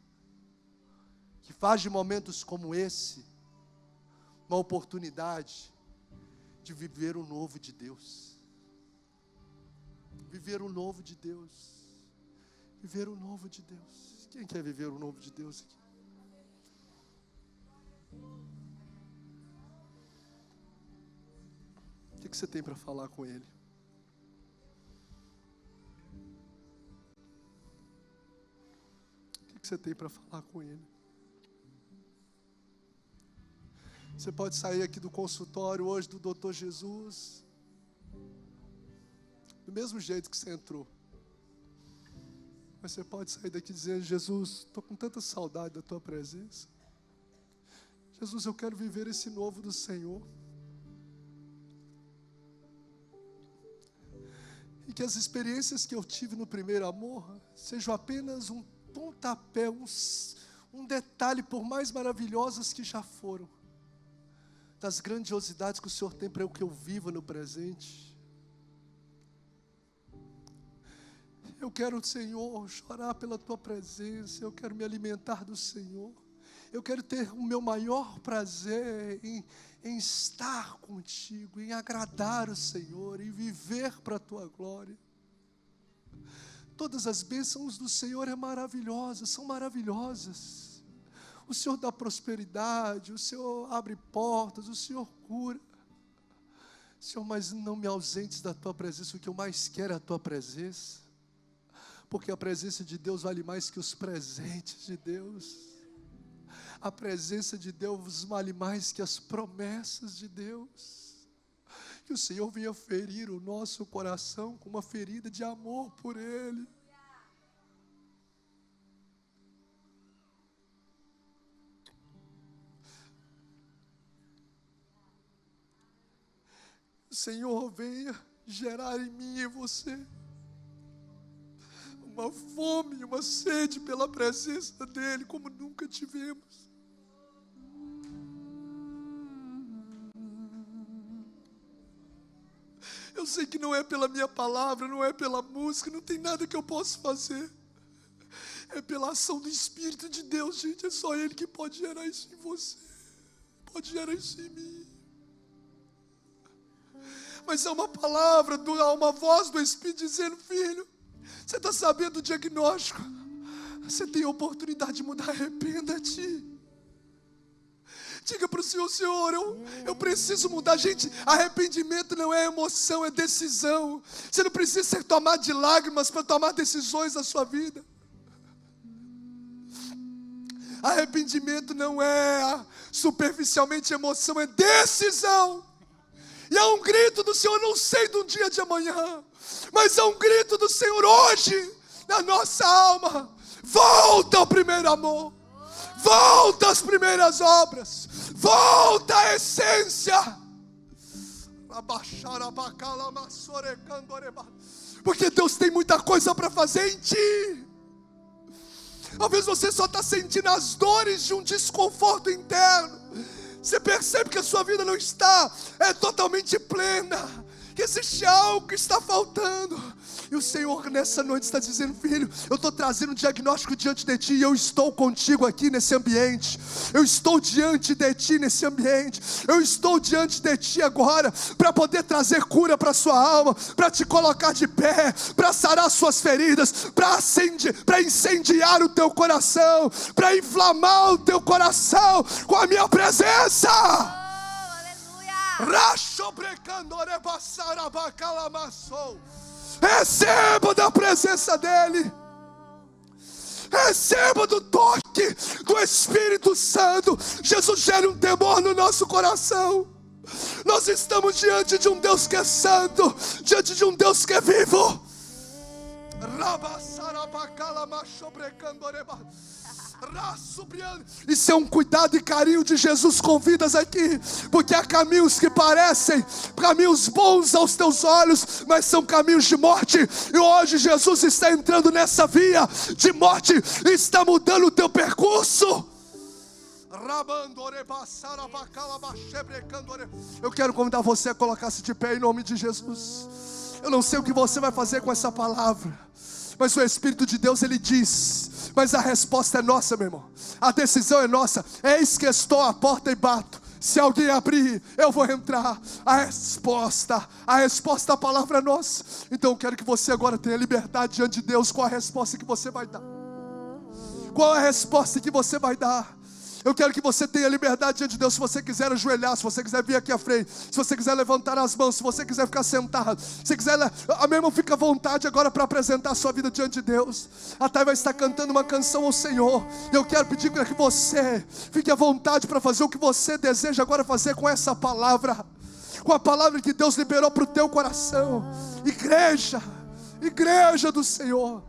que faz de momentos como esse uma oportunidade de viver o novo de Deus. Viver o novo de Deus. Viver o novo de Deus. Quem quer viver o novo de Deus aqui? O que você tem para falar com Ele? O que você tem para falar com Ele? Você pode sair aqui do consultório hoje do Dr. Jesus do mesmo jeito que você entrou. Mas você pode sair daqui dizendo: Jesus, estou com tanta saudade da tua presença. Jesus, eu quero viver esse novo do Senhor. E que as experiências que eu tive no primeiro amor sejam apenas um pontapé, um detalhe, por mais maravilhosas que já foram, das grandiosidades que o Senhor tem para o que eu vivo no presente. Eu quero, Senhor, chorar pela tua presença. Eu quero me alimentar do Senhor. Eu quero ter o meu maior prazer em estar contigo, em agradar o Senhor, em viver para a tua glória. Todas as bênçãos do Senhor são maravilhosas. O Senhor dá prosperidade, o Senhor abre portas, o Senhor cura. Senhor, mas não me ausentes da tua presença. O que eu mais quero é a tua presença, porque a presença de Deus vale mais que os presentes de Deus. A presença de Deus vale mais que as promessas de Deus. Que o Senhor venha ferir o nosso coração com uma ferida de amor por Ele. O Senhor venha gerar em mim e você uma fome, uma sede pela presença dEle como nunca tivemos. Eu sei que não é pela minha palavra, não é pela música, não tem nada que eu possa fazer. É pela ação do Espírito de Deus, gente. É só Ele que pode gerar isso em você, pode gerar isso em mim. Mas é uma palavra, há uma voz do Espírito dizendo: filho, você está sabendo do diagnóstico? Você tem a oportunidade de mudar, arrependa-te. Diga para o Senhor: Senhor, eu preciso mudar. Gente, arrependimento não é emoção, é decisão. Você não precisa ser tomado de lágrimas para tomar decisões na sua vida. Arrependimento não é superficialmente emoção, é decisão. E é um grito do Senhor, não sei do dia de amanhã, mas é um grito do Senhor hoje, na nossa alma. Volta ao primeiro amor. Volta às primeiras obras. Volta à essência. Porque Deus tem muita coisa para fazer em ti. Talvez você só está sentindo as dores de um desconforto interno. Você percebe que a sua vida não está totalmente plena, que existe algo que está faltando. E o Senhor nessa noite está dizendo: filho, eu estou trazendo um diagnóstico diante de ti, e eu estou contigo aqui nesse ambiente. Eu estou diante de ti nesse ambiente. Eu estou diante de ti agora para poder trazer cura para a sua alma, para te colocar de pé, para sarar suas feridas, para incendiar o teu coração, para inflamar o teu coração com a minha presença. Receba da presença dEle. Receba do toque do Espírito Santo. Jesus gera um temor no nosso coração. Nós estamos diante de um Deus que é santo, diante de um Deus que é vivo. Isso é um cuidado e carinho de Jesus com vidas aqui, porque há caminhos que parecem caminhos bons aos teus olhos, mas são caminhos de morte. E hoje Jesus está entrando nessa via de morte e está mudando o teu percurso. Eu quero convidar você a colocar-se de pé em nome de Jesus. Eu não sei o que você vai fazer com essa palavra, mas o Espírito de Deus, Ele diz: mas a resposta é nossa, meu irmão. A decisão é nossa. Eis que estou à porta e bato. Se alguém abrir, eu vou entrar. A resposta da palavra é nossa. Então eu quero que você agora tenha liberdade diante de Deus. Qual a resposta que você vai dar? Qual a resposta que você vai dar? Eu quero que você tenha liberdade diante de Deus. Se você quiser ajoelhar, se você quiser vir aqui à frente, se você quiser levantar as mãos, se você quiser ficar sentado, se você quiser, meu irmão, fica à vontade agora para apresentar a sua vida diante de Deus. A Thay vai estar cantando uma canção ao Senhor. Eu quero pedir para que você fique à vontade para fazer o que você deseja agora fazer com essa palavra, com a palavra que Deus liberou para o teu coração. Igreja do Senhor.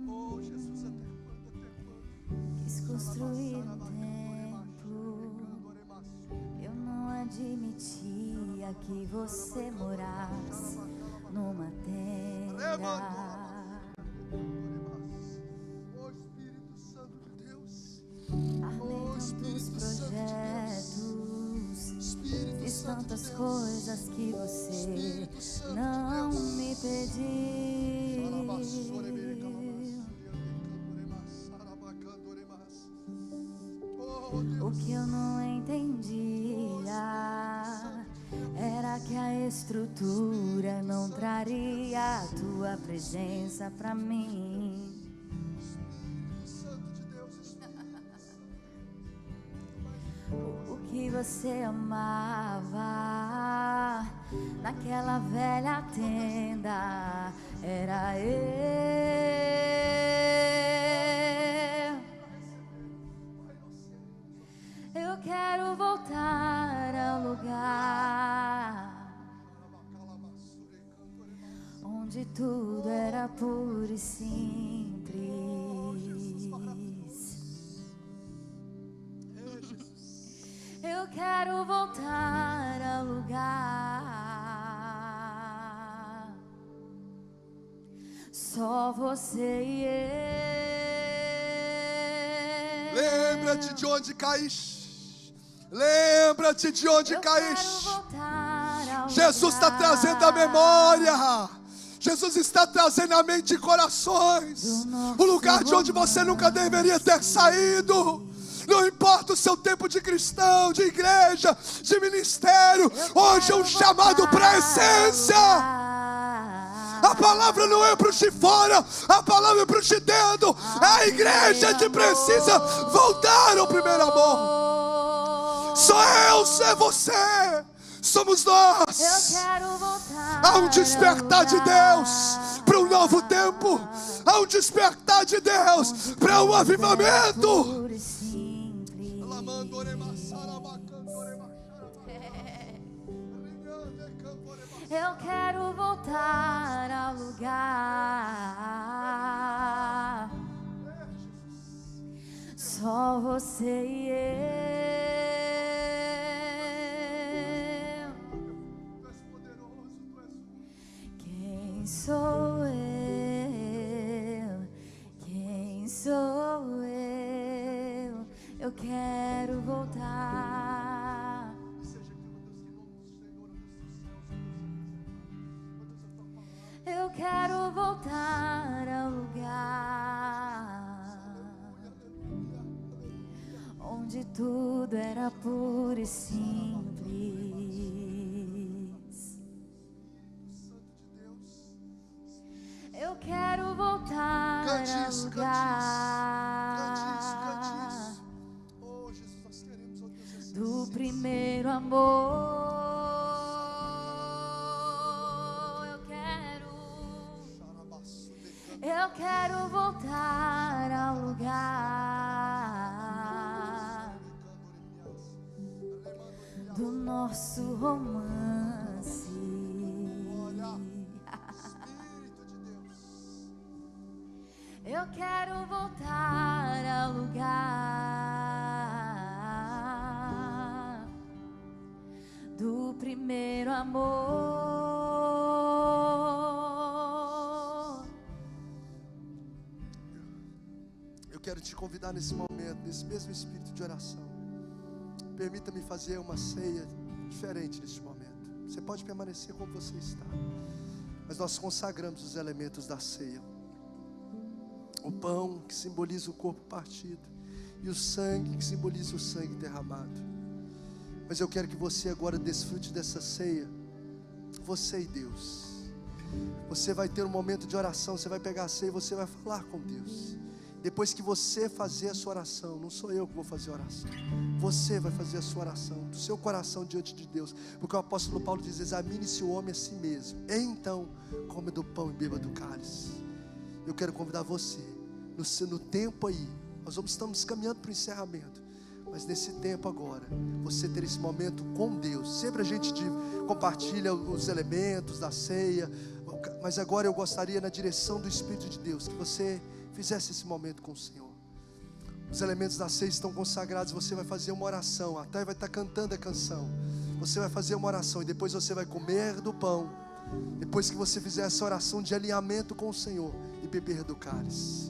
Oh, Jesus, até quando? Quis construir um templo. Eu não admitia que você morasse numa tenda. Oh, Espírito Santo de Deus. Armei tantos projetos, fiz tantas coisas que você não me pediu. O que eu não entendia era que a estrutura não traria a tua presença pra mim. O que que você amava naquela velha tenda era eu quero voltar ao lugar onde tudo era puro e simples. Eu quero voltar ao lugar só você e eu. Lembra-te de onde caíste. Lembra-te de onde caíste. Jesus está trazendo a memória. Jesus está trazendo a mente e corações. O lugar de onde você nunca deveria ter saído. Não importa o seu tempo de cristão, de igreja, de ministério. Hoje é um chamado para a essência. A palavra não é para os de fora, a palavra é para os de dentro. A igreja que precisa voltar ao primeiro amor. Sou eu, é você, somos nós. Há um despertar de Deus para um novo tempo. Há um despertar de Deus para um avivamento. Eu quero voltar ao lugar só você e eu. Quem sou eu? Quem sou eu? Eu quero voltar. Eu quero voltar ao lugar onde tudo era puro e simples. Eu quero voltar ao lugar do primeiro amor. Eu quero voltar ao lugar do nosso romance. Eu quero voltar ao lugar do primeiro amor. Eu quero te convidar nesse momento, nesse mesmo espírito de oração. Permita-me fazer uma ceia diferente neste momento. Você pode permanecer como você está, mas nós consagramos os elementos da ceia. O pão que simboliza o corpo partido e o sangue que simboliza o sangue derramado. Mas eu quero que você agora desfrute dessa ceia, você e Deus. Você vai ter um momento de oração, você vai pegar a ceia e você vai falar com Deus. Depois que você fazer a sua oração, não sou eu que vou fazer a oração, você vai fazer a sua oração, do seu coração diante de Deus. Porque o apóstolo Paulo diz: examine-se o homem a si mesmo, então come do pão e beba do cálice. Eu quero convidar você, no tempo aí, nós estamos caminhando para o encerramento, mas nesse tempo agora, você ter esse momento com Deus. Sempre a gente compartilha os elementos da ceia, mas agora eu gostaria, na direção do Espírito de Deus, que você fizesse esse momento com o Senhor. Os elementos da ceia estão consagrados. Você vai fazer uma oração, até vai estar cantando a canção. Você vai fazer uma oração e depois você vai comer do pão. Depois que você fizer essa oração de alinhamento com o Senhor, e beber do cálice.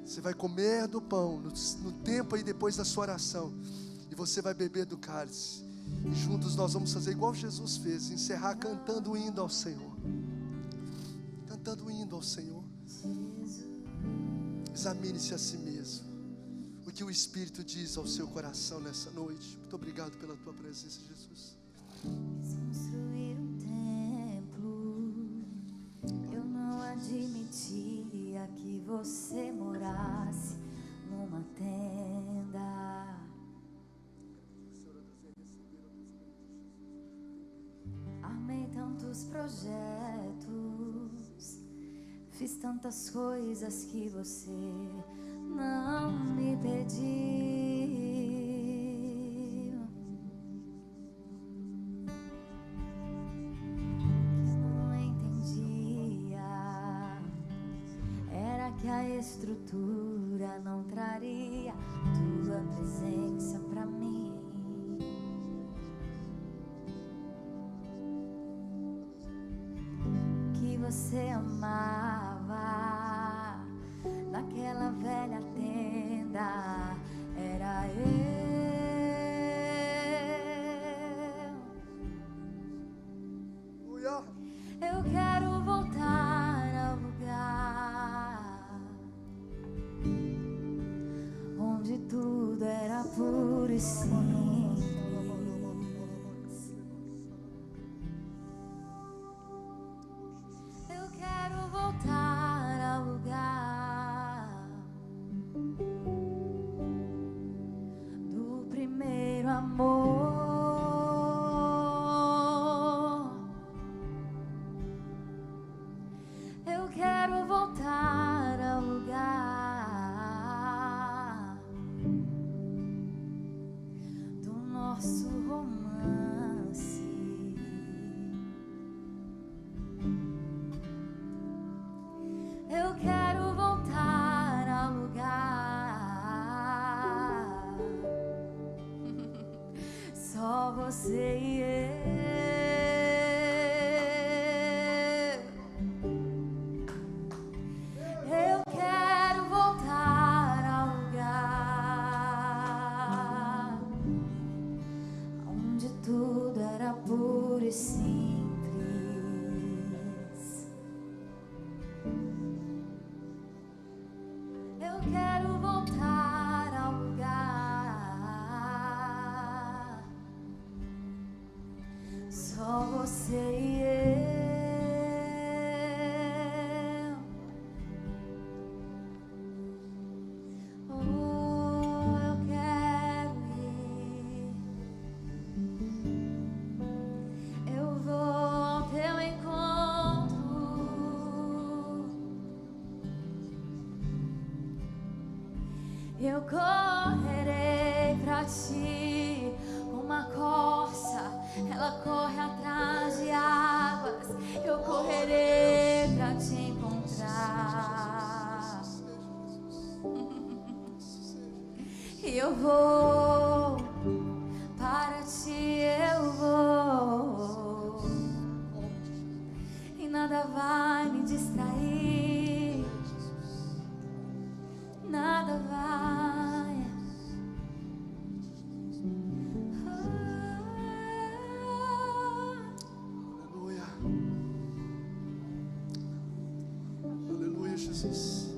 Você vai comer do pão no tempo aí depois da sua oração, e você vai beber do cálice. E juntos nós vamos fazer igual Jesus fez, encerrar cantando o hino ao Senhor. Cantando o hino ao Senhor. Examine-se a si mesmo. O que o Espírito diz ao seu coração nessa noite. Muito obrigado pela tua presença, Jesus. Construir um templo, eu não admitia que você morasse numa tenda. fiz tantas coisas que você não me pediu. Que não entendia era que a estrutura não traria tua presença pra mim. Que você amava naquela velha tenda era eu. Eu quero voltar ao lugar onde tudo era puro e simples. Eu quero voltar ao lugar do primeiro amor. Eu quero voltar ao lugar do nosso romance. Eu quero voltar ao lugar só você e eu. Eu quero voltar ao lugar onde tudo era puro e simples. Eu quero voltar ao lugar só você e eu. Oh, eu quero ir. Eu vou ao teu encontro. Eu correrei pra ti como uma corça, ela corre atrás de águas. Eu correrei pra te encontrar. E eu vou, para ti eu vou, e nada vai me distrair, nada vai. Aleluia. Aleluia, Jesus.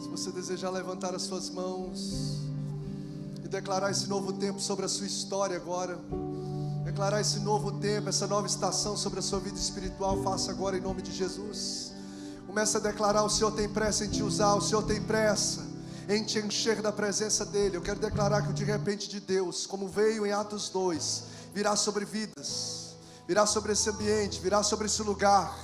Se você desejar levantar as suas mãos e declarar esse novo tempo sobre a sua história agora, declarar esse novo tempo, essa nova estação sobre a sua vida espiritual, faça agora em nome de Jesus. Comece a declarar: o Senhor tem pressa em te usar, o Senhor tem pressa em te encher da presença dEle. Eu quero declarar que o de repente de Deus, como veio em Atos 2, virá sobre vidas, virá sobre esse ambiente, virá sobre esse lugar.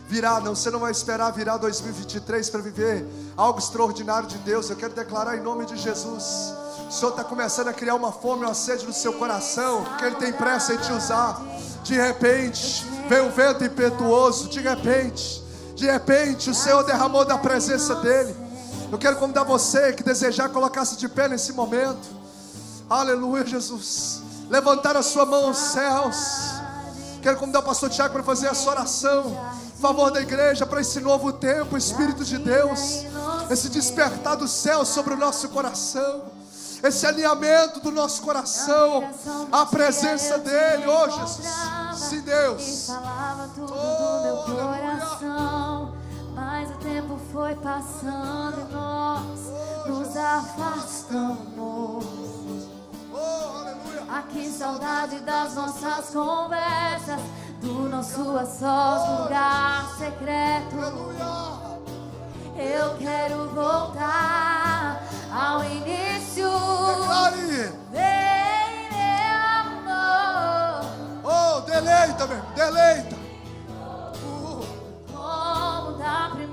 Virá, não, você não vai esperar virar 2023 para viver algo extraordinário de Deus. Eu quero declarar em nome de Jesus: o Senhor está começando a criar uma fome, uma sede no seu coração, porque Ele tem pressa em te usar. De repente, veio um vento impetuoso, de repente o Senhor derramou da presença dEle. Eu quero convidar você que desejar colocar-se de pé nesse momento. Aleluia, Jesus. Levantar a sua mão aos céus. Quero convidar o pastor Tiago para fazer essa oração em favor da igreja, para esse novo tempo, Espírito de Deus, esse despertar do céu sobre o nosso coração, esse alinhamento do nosso coração, a presença dEle. Oh Jesus, sim, Deus. Falava tudo do meu coração, mas o tempo foi passando e nós nos afastamos. Aqui saudade das nossas conversas, do nosso a sós, lugar secreto. Eu quero voltar ao início. Declare. Vem, meu amor. Oh, deleita, meu, deleita. Como da primeira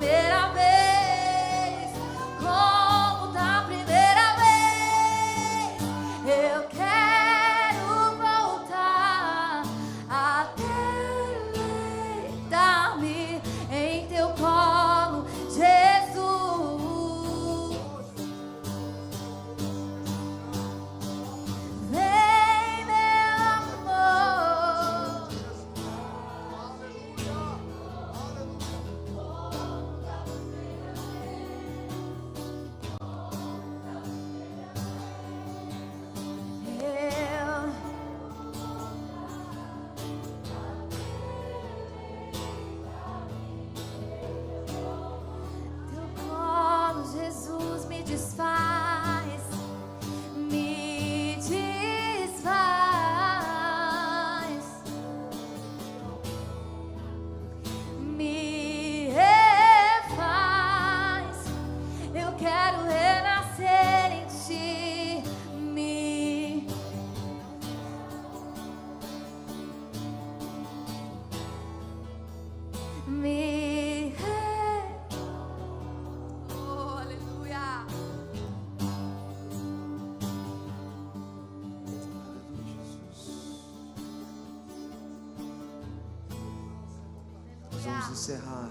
encerrar,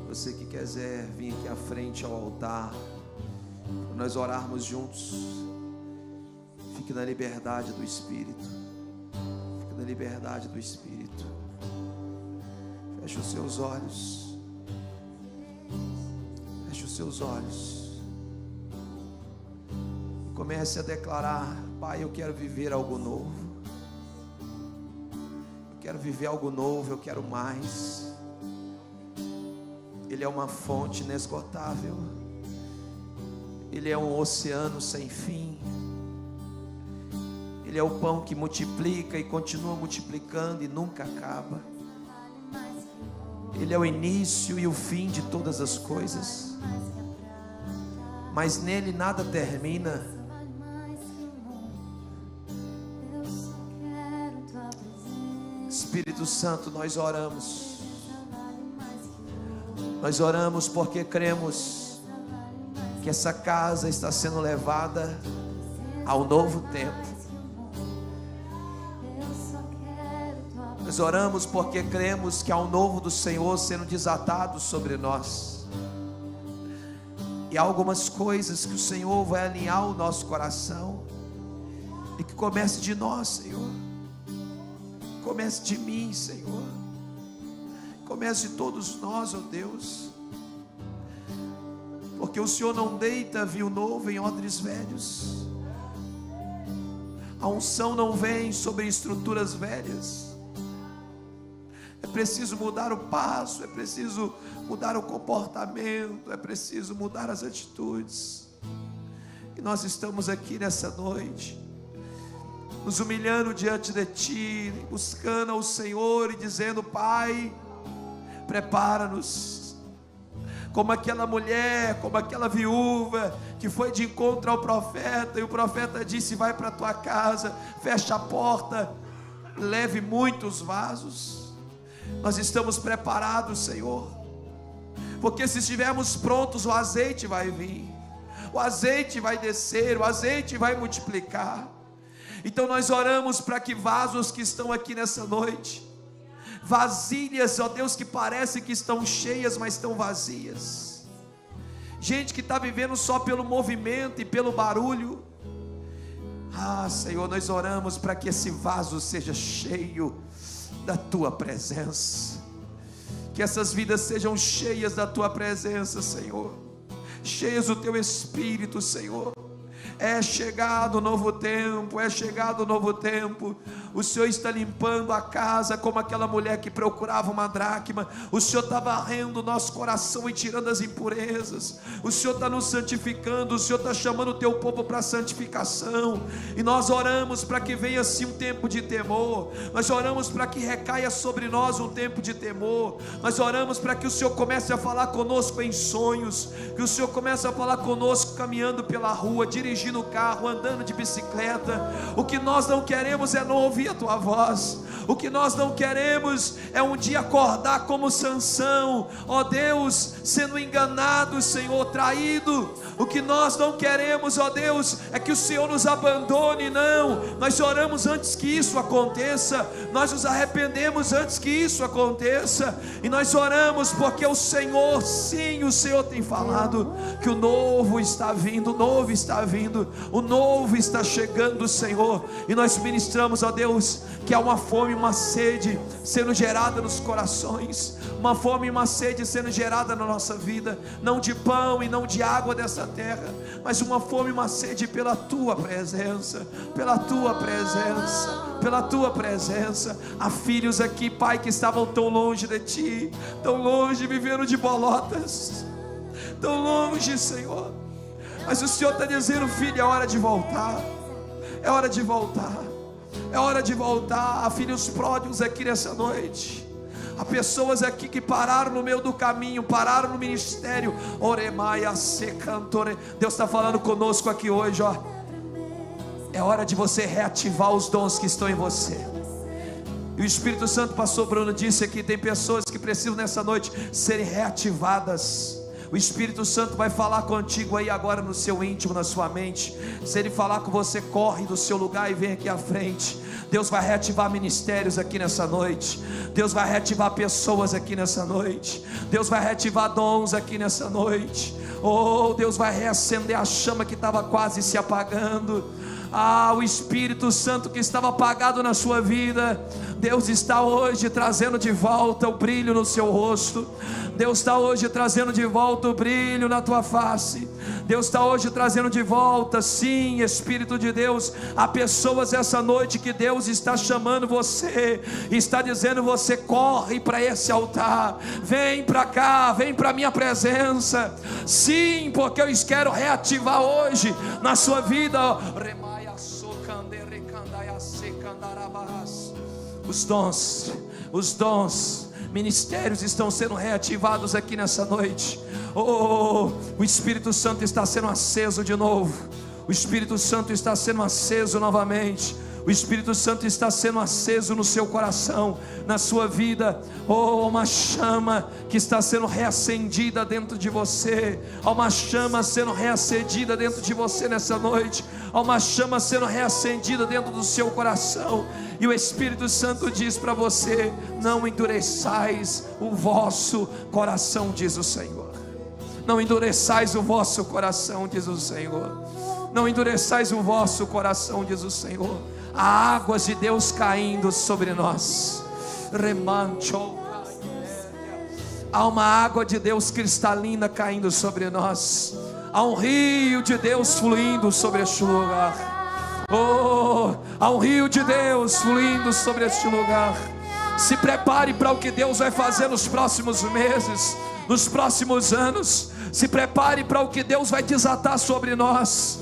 você que quiser vir aqui à frente ao altar, para nós orarmos juntos, fique na liberdade do Espírito. Fique na liberdade do Espírito. Feche os seus olhos. Feche os seus olhos. E comece a declarar: Pai, eu quero viver algo novo. Eu quero viver algo novo, eu quero mais. Ele é uma fonte inesgotável. Ele é um oceano sem fim. Ele é o pão que multiplica e continua multiplicando e nunca acaba. Ele é o início e o fim de todas as coisas. Mas nele nada termina. Espírito Santo, nós oramos. Nós oramos porque cremos que essa casa está sendo levada ao novo tempo. Nós oramos porque cremos que há um novo do Senhor sendo desatado sobre nós. E há algumas coisas que o Senhor vai alinhar o nosso coração. E que comece de nós, Senhor. Comece de mim, Senhor. Comece de todos nós, ó Deus. Porque o Senhor não deita vinho novo em odres velhos. A unção não vem sobre estruturas velhas. É preciso mudar o passo, é preciso mudar o comportamento, é preciso mudar as atitudes. E nós estamos aqui nessa noite, nos humilhando diante de Ti, buscando ao Senhor e dizendo: Pai, prepara-nos, como aquela mulher, como aquela viúva que foi de encontro ao profeta, e o profeta disse: vai para a tua casa, fecha a porta, leve muitos vasos. Nós estamos preparados, Senhor, porque se estivermos prontos, o azeite vai vir, o azeite vai descer, o azeite vai multiplicar. Então nós oramos para que vasos que estão aqui nessa noite, vasilhas, ó Deus, que parecem que estão cheias, mas estão vazias, gente que está vivendo só pelo movimento e pelo barulho. Senhor, nós oramos para que esse vaso seja cheio da Tua presença, que essas vidas sejam cheias da Tua presença, Senhor, cheias do Teu Espírito, Senhor. É chegado o novo tempo, é chegado o novo tempo. O Senhor está limpando a casa como aquela mulher que procurava uma dracma. O Senhor está varrendo o nosso coração e tirando as impurezas. O Senhor está nos santificando, o Senhor está chamando o teu povo para a santificação. E nós oramos para que venha assim um tempo de temor. Nós oramos para que recaia sobre nós um tempo de temor. Nós oramos para que o Senhor comece a falar conosco em sonhos, que o Senhor comece a falar conosco caminhando pela rua, dirigindo o carro, andando de bicicleta. O que nós não queremos é não ouvir a Tua voz. O que nós não queremos é um dia acordar como Sansão, ó Deus, sendo enganado, Senhor, traído. O que nós não queremos, ó Deus, é que o Senhor nos abandone. Não, nós oramos antes que isso aconteça, nós nos arrependemos antes que isso aconteça, e nós oramos porque o Senhor, sim, o Senhor tem falado que o novo está vindo, o novo está vindo, o novo está chegando, Senhor. E nós ministramos, ó Deus, que há uma fome e uma sede sendo gerada nos corações, uma fome e uma sede sendo gerada na nossa vida, não de pão e não de água dessa terra, mas uma fome e uma sede pela Tua presença, pela Tua presença, pela Tua presença. Há filhos aqui, Pai, que estavam tão longe de Ti, tão longe, vivendo de bolotas, tão longe, Senhor, mas o Senhor está dizendo: filho, é hora de voltar, é hora de voltar, é hora de voltar. Há filhos pródigos aqui nessa noite. Há pessoas aqui que pararam no meio do caminho, pararam no ministério. Deus está falando conosco aqui hoje, ó. É hora de você reativar os dons que estão em você. E o Espírito Santo, pastor Bruno, disse aqui: tem pessoas que precisam nessa noite serem reativadas. O Espírito Santo vai falar contigo aí agora no seu íntimo, na sua mente. Se Ele falar com você, corre do seu lugar e vem aqui à frente. Deus vai reativar ministérios aqui nessa noite. Deus vai reativar pessoas aqui nessa noite. Deus vai reativar dons aqui nessa noite. Oh, Deus vai reacender a chama que estava quase se apagando. O Espírito Santo que estava apagado na sua vida, Deus está hoje trazendo de volta o brilho no seu rosto. Deus está hoje trazendo de volta o brilho na tua face. Deus está hoje trazendo de volta, sim, Espírito de Deus. Há pessoas essa noite que Deus está chamando você, está dizendo: você corre para esse altar, vem para cá, vem para a minha presença. Sim, porque eu quero reativar hoje na sua vida os dons, ministérios estão sendo reativados aqui nessa noite. O Espírito Santo está sendo aceso de novo. O Espírito Santo está sendo aceso novamente. O Espírito Santo está sendo aceso no seu coração, na sua vida. Uma chama que está sendo reacendida dentro de você. Há uma chama sendo reacendida dentro de você nessa noite. Há uma chama sendo reacendida dentro do seu coração. E o Espírito Santo diz para você: não endureçais o vosso coração, diz o Senhor. Não endureçais o vosso coração, diz o Senhor. Não endureçais o vosso coração, diz o Senhor. Há águas de Deus caindo sobre nós. Há uma água de Deus cristalina caindo sobre nós. Há um rio de Deus fluindo sobre este lugar. Há um rio de Deus fluindo sobre este lugar. Se prepare para o que Deus vai fazer nos próximos meses, nos próximos anos. Se prepare para o que Deus vai desatar sobre nós.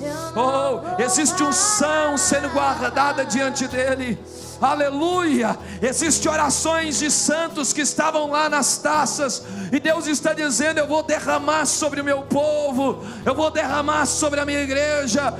Existe unção sendo guardada diante dEle. Aleluia. Existem orações de santos que estavam lá nas taças, e Deus está dizendo: eu vou derramar sobre o meu povo, eu vou derramar sobre a minha igreja.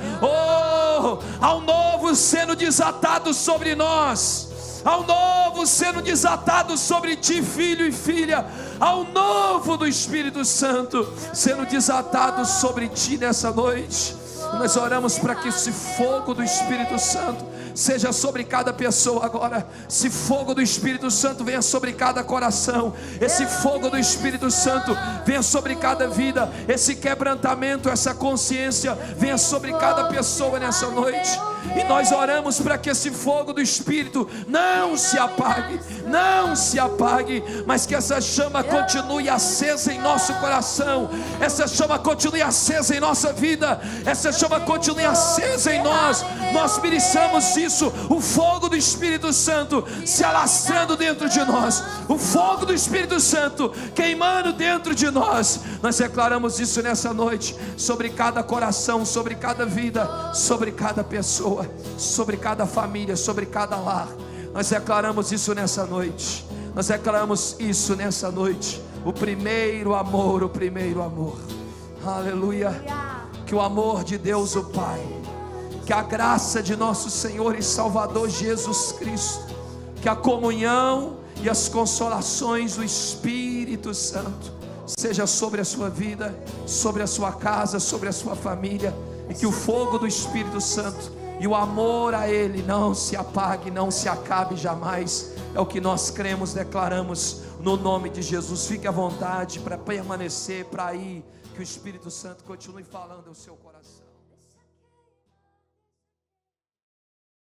Há um novo sendo desatado sobre nós. Há um novo sendo desatado sobre ti, filho e filha. Há um novo do Espírito Santo sendo desatado sobre ti nessa noite. Nós oramos para que esse fogo do Espírito Santo seja sobre cada pessoa agora. Esse fogo do Espírito Santo venha sobre cada coração. Esse fogo do Espírito Santo venha sobre cada vida. Esse quebrantamento, essa consciência venha sobre cada pessoa nessa noite. E nós oramos para que esse fogo do Espírito não se apague, não se apague, mas que essa chama continue acesa em nosso coração. Essa chama continue acesa em nossa vida. Essa chama continue acesa em nós. Nós merecemos isso, o fogo do Espírito Santo se alastrando dentro de nós, o fogo do Espírito Santo queimando dentro de nós. Nós declaramos isso nessa noite, sobre cada coração, sobre cada vida, sobre cada pessoa, sobre cada família, sobre cada lar. Nós declaramos isso nessa noite. Nós declaramos isso nessa noite. O primeiro amor, o primeiro amor. Aleluia. Que o amor de Deus o Pai, que a graça de nosso Senhor e Salvador Jesus Cristo, que a comunhão e as consolações do Espírito Santo seja sobre a sua vida, sobre a sua casa, sobre a sua família. E que o fogo do Espírito Santo e o amor a Ele não se apague, não se acabe jamais. É o que nós cremos, declaramos no nome de Jesus. Fique à vontade para permanecer, para ir, que o Espírito Santo continue falando ao seu coração.